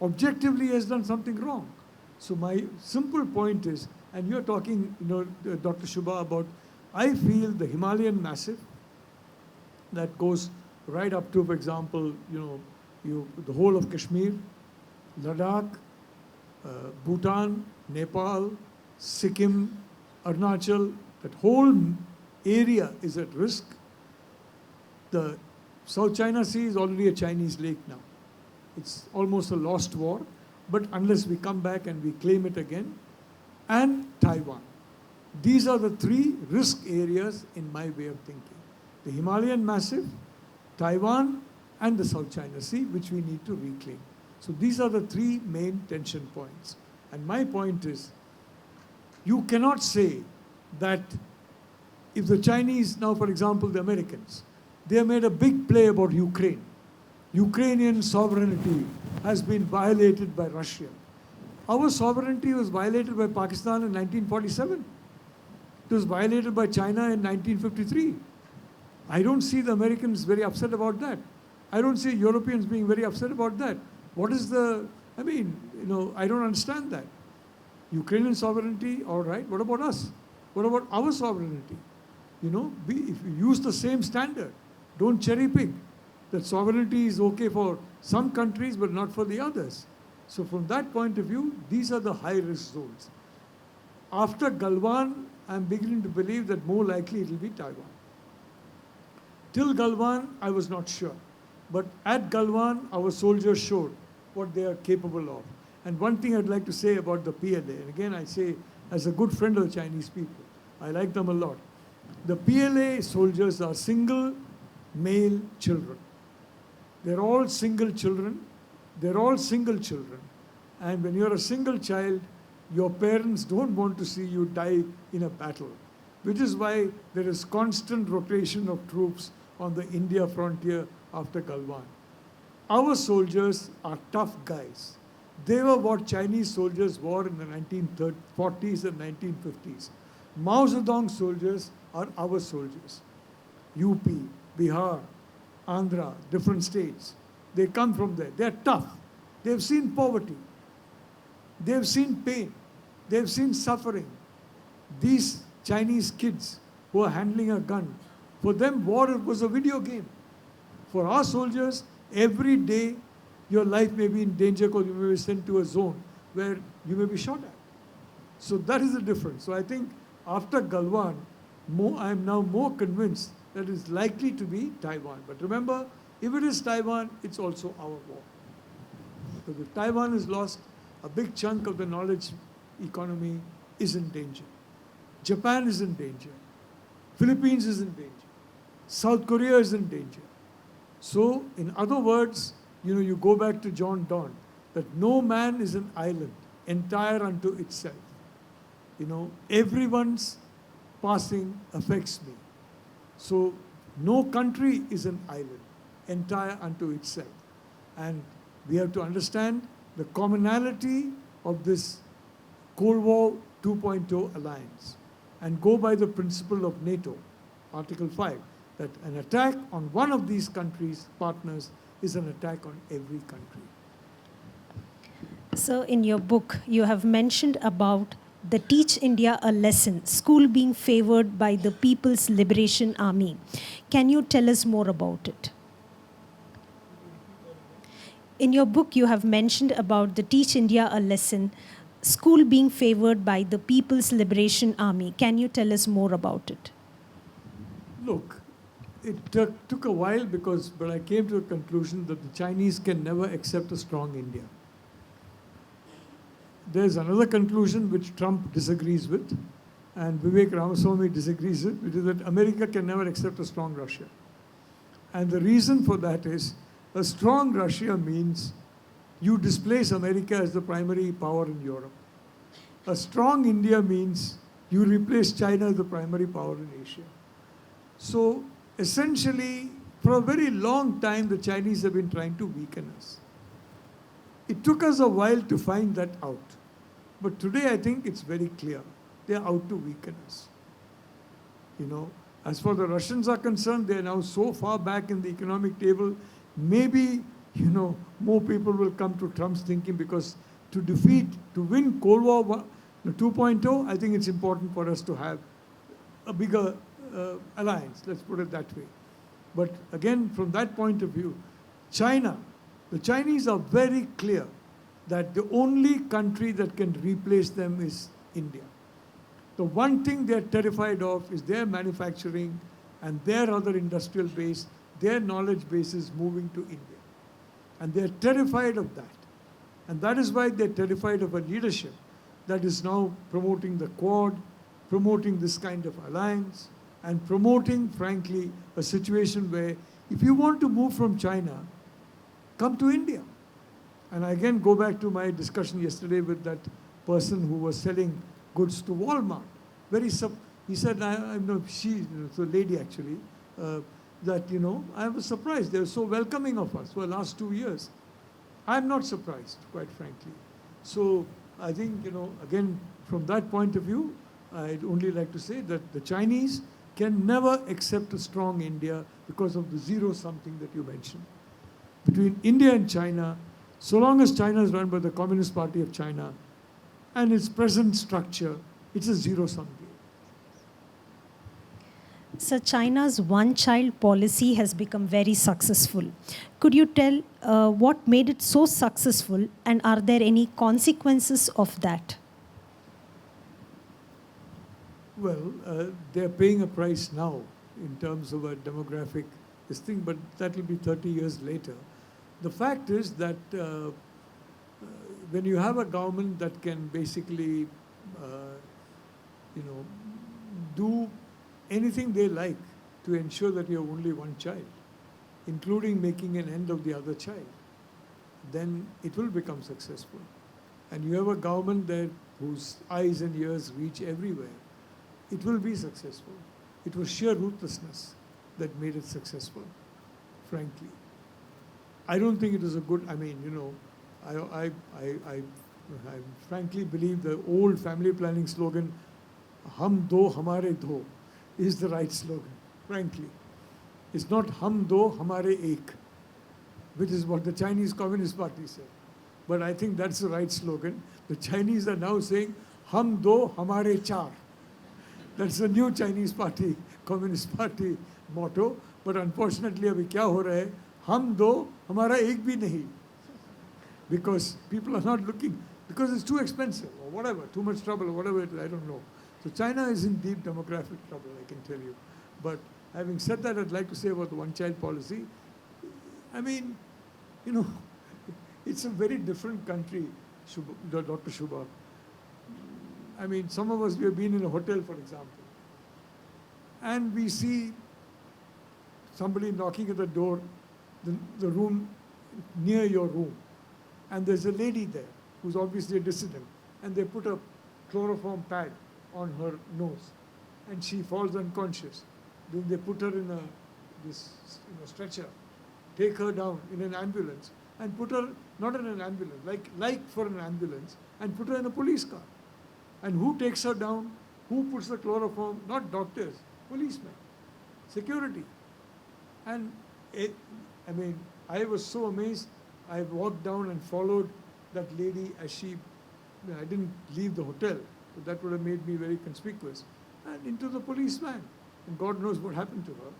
S4: Objectively, he has done something wrong. So my simple point is, and you're talking, Dr. Shubha, about, I feel the Himalayan massif that goes right up to, for example, the whole of Kashmir, Ladakh, Bhutan, Nepal, Sikkim, Arunachal, that whole area is at risk. The South China Sea is already a Chinese lake now. It's almost a lost war, but unless we come back and we claim it again, and Taiwan. These are the three risk areas in my way of thinking. The Himalayan Massif, Taiwan, and the South China Sea, which we need to reclaim. So these are the three main tension points. And my point is, you cannot say that if the Chinese, now for example the Americans, they have made a big play about Ukraine. Ukrainian sovereignty has been violated by Russia. Our sovereignty was violated by Pakistan in 1947. It was violated by China in 1953. I don't see the Americans very upset about that. I don't see Europeans being very upset about that. What is the, I mean, I don't understand that. Ukrainian sovereignty, all right. What about us? What about our sovereignty? If you use the same standard, don't cherry pick. That sovereignty is okay for some countries, but not for the others. So from that point of view, these are the high-risk zones. After Galwan, I'm beginning to believe that more likely it will be Taiwan. Till Galwan, I was not sure. But at Galwan, our soldiers showed what they are capable of. And one thing I'd like to say about the PLA, and again I say as a good friend of the Chinese people, I like them a lot. The PLA soldiers are single male children. They're all single children. They're all single children. And when you're a single child, your parents don't want to see you die in a battle, which is why there is constant rotation of troops on the India frontier after Galwan. Our soldiers are tough guys. They were what Chinese soldiers were in the 1940s and 1950s. Mao Zedong soldiers are our soldiers. UP, Bihar, Andhra, different states. They come from there. They're tough. They've seen poverty. They've seen pain. They've seen suffering. These Chinese kids who are handling a gun, for them war was a video game. For our soldiers, every day your life may be in danger because you may be sent to a zone where you may be shot at. So that is the difference. So I think after Galwan, I am now more convinced that it's likely to be Taiwan. But remember, if it is Taiwan, it's also our war. Because if Taiwan is lost, a big chunk of the knowledge economy is in danger. Japan is in danger. Philippines is in danger. South Korea is in danger. So, in other words, you go back to John Donne, that no man is an island, entire unto itself. Everyone's passing affects me. So, no country is an island, entire unto itself. And we have to understand the commonality of this Cold War 2.0 alliance and go by the principle of NATO, Article 5, that an attack on one of these countries, partners, is an attack on every country.
S5: So in your book, you have mentioned about the Teach India a Lesson, school being favored by the People's Liberation Army. Can you tell us more about it? In your book, you have mentioned about the Teach India a Lesson, school being favored by the People's Liberation Army. Can you tell us more about it?
S4: Look, it took a while but I came to a conclusion that the Chinese can never accept a strong India. There's another conclusion which Trump disagrees with, and Vivek Ramaswamy disagrees with, which is that America can never accept a strong Russia. And the reason for that is, a strong Russia means you displace America as the primary power in Europe. A strong India means you replace China as the primary power in Asia. So essentially, for a very long time, the Chinese have been trying to weaken us. It took us a while to find that out. But today, I think it's very clear. They're out to weaken us. As far as the Russians are concerned, they're now so far back in the economic table, maybe, more people will come to Trump's thinking, because to win Cold War 2.0, I think it's important for us to have a bigger alliance, let's put it that way. But again, from that point of view, the Chinese are very clear that the only country that can replace them is India. The one thing they're terrified of is their manufacturing and their other industrial base, their knowledge base is moving to India. And they're terrified of that. And that is why they're terrified of a leadership that is now promoting the Quad, promoting this kind of alliance, and promoting, frankly, a situation where if you want to move from China, come to India. And I again go back to my discussion yesterday with that person who was selling goods to Walmart. He said, so lady actually, that, I was surprised. They were so welcoming of us for the last 2 years. I'm not surprised, quite frankly. So I think, again, from that point of view, I'd only like to say that the Chinese can never accept a strong India because of the zero-something that you mentioned. Between India and China, so long as China is run by the Communist Party of China and its present structure, it's a zero-sum game.
S5: So China's one-child policy has become very successful. Could you tell what made it so successful, and are there any consequences of that?
S4: Well, they're paying a price now in terms of a demographic this thing, but that will be 30 years later. The fact is that when you have a government that can basically, do anything they like to ensure that you have only one child, including making an end of the other child, then it will become successful. And you have a government there whose eyes and ears reach everywhere, it will be successful. It was sheer ruthlessness that made it successful, frankly. I don't think it was a good, I frankly believe the old family planning slogan, Hum do, hamare do, is the right slogan, frankly. It's not Hum do, hamare ek, which is what the Chinese Communist Party said. But I think that's the right slogan. The Chinese are now saying Hum do, hamare char. That's the new Chinese party, Communist Party motto. But unfortunately, abhi kya ho raha hai? Hum do, hamara ek bhi nahi. Because people are not looking, because it's too expensive or whatever, too much trouble or whatever it is, I don't know. So China is in deep demographic trouble, I can tell you. But having said that, I'd like to say about the one-child policy. It's a very different country, Dr. Shubha. Some of us, we have been in a hotel, for example, and we see somebody knocking at the door, the room near your room, and there's a lady there who's obviously a dissident, and they put a chloroform pad on her nose, and she falls unconscious. Then they put her in this stretcher, take her down in an ambulance, and put her, not in an ambulance, like for an ambulance, and put her in a police car. And who takes her down? Who puts the chloroform? Not doctors, policemen, security. And I was so amazed. I walked down and followed that lady as I didn't leave the hotel, but that would have made me very conspicuous, and into the policeman. And God knows what happened to her,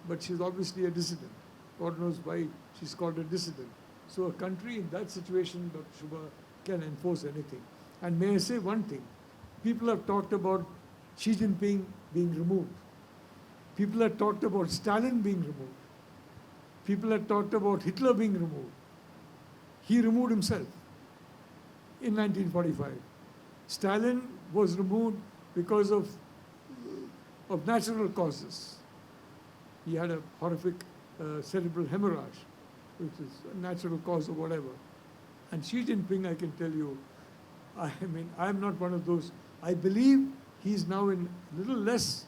S4: but she's obviously a dissident. God knows why she's called a dissident. So a country in that situation, Dr. Shubha, can enforce anything. And may I say one thing? People have talked about Xi Jinping being removed. People have talked about Stalin being removed. People have talked about Hitler being removed. He removed himself in 1945. Stalin was removed because of natural causes. He had a horrific cerebral hemorrhage, which is a natural cause or whatever. And Xi Jinping, I can tell you, I'm not one of those. I believe he's now in little less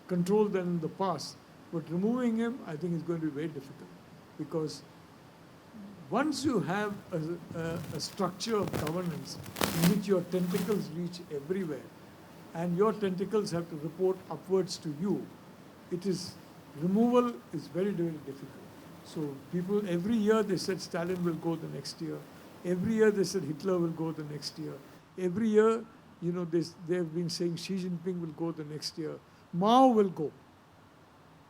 S4: control than in the past. But removing him, I think, is going to be very difficult, because once you have a structure of governance in which your tentacles reach everywhere, and your tentacles have to report upwards to you, removal is very, very difficult. So people, every year they said Stalin will go the next year. Every year they said Hitler will go the next year. Every year, they have been saying Xi Jinping will go the next year. Mao will go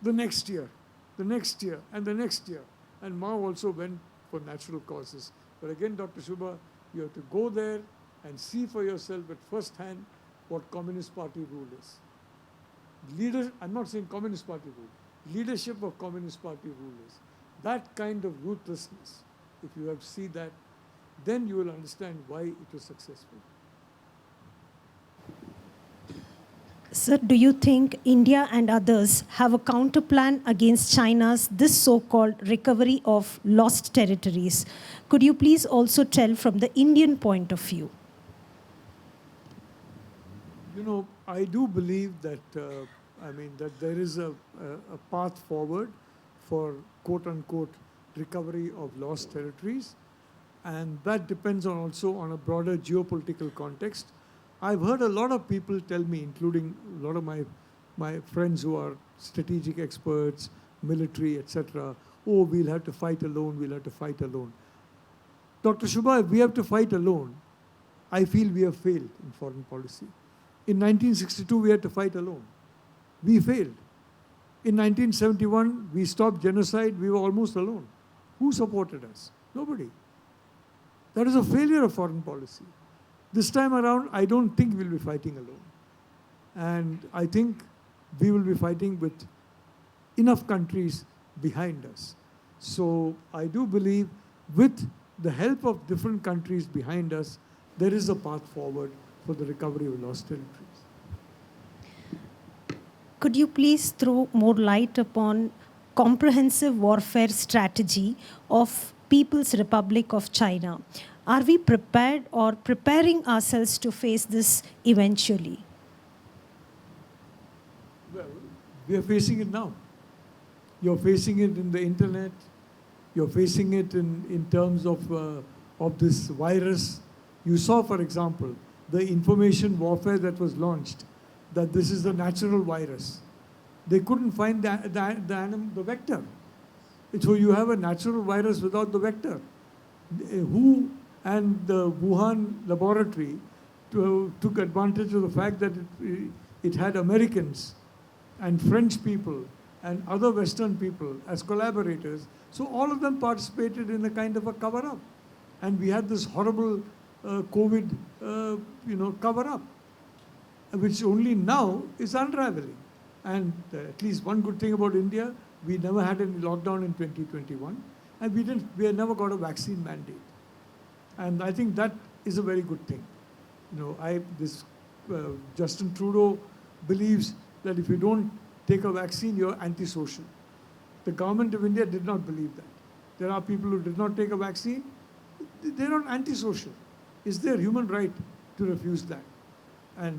S4: the next year, the next year, and the next year. And Mao also went for natural causes. But again, Dr. Shubha, you have to go there and see for yourself at first hand what Communist Party rule is. I'm not saying Communist Party rule. Leadership of Communist Party rule is. That kind of ruthlessness, if you have to see that, then you will understand why it was successful.
S5: Sir, do you think India and others have a counter plan against China's this so-called recovery of lost territories? Could you please also tell from the Indian point of view?
S4: I do believe that, that there is a path forward for quote-unquote recovery of lost territories. And that depends also on a broader geopolitical context. I've heard a lot of people tell me, including a lot of my friends who are strategic experts, military, etc., oh, we'll have to fight alone, we'll have to fight alone. Dr. Shubha, if we have to fight alone, I feel we have failed in foreign policy. In 1962, we had to fight alone. We failed. In 1971, we stopped genocide, we were almost alone. Who supported us? Nobody. That is a failure of foreign policy. This time around, I don't think we'll be fighting alone. And I think we will be fighting with enough countries behind us. So I do believe with the help of different countries behind us, there is a path forward for the recovery of lost territories.
S5: Could you please throw more light upon comprehensive warfare strategy of People's Republic of China? Are we prepared or preparing ourselves to face this eventually?
S4: Well, we are facing it now. You're facing it in the internet. You're facing it in terms of this virus. You saw, for example, the information warfare that was launched, that this is a natural virus. They couldn't find the vector. So you have a natural virus without the vector. Who and the Wuhan laboratory took advantage of the fact that it had Americans and French people and other Western people as collaborators. So all of them participated in a kind of a cover-up. And we had this horrible COVID cover-up, which only now is unraveling. And at least one good thing about India, we never had any lockdown in 2021, and we had never got a vaccine mandate. And I think that is a very good thing. Justin Trudeau believes that if you don't take a vaccine, you're antisocial. The government of India did not believe that. There are people who did not take a vaccine. They're not antisocial. It's their human right to refuse that. And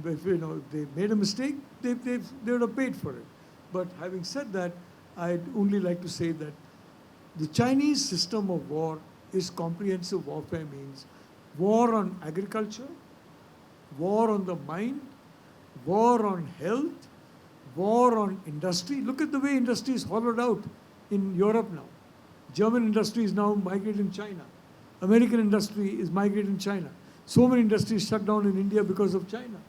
S4: if they made a mistake, they would have paid for it. But having said that, I'd only like to say that the Chinese system of war is comprehensive warfare, means war on agriculture, war on the mind, war on health, war on industry. Look at the way industry is hollowed out in Europe now. German industry is now migrating in China. American industry is migrating in China. So many industries shut down in India because of China.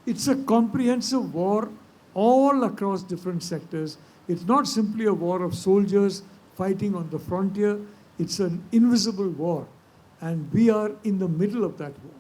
S4: It's a comprehensive war all across different sectors. It's not simply a war of soldiers fighting on the frontier. It's an invisible war. And we are in the middle of that war.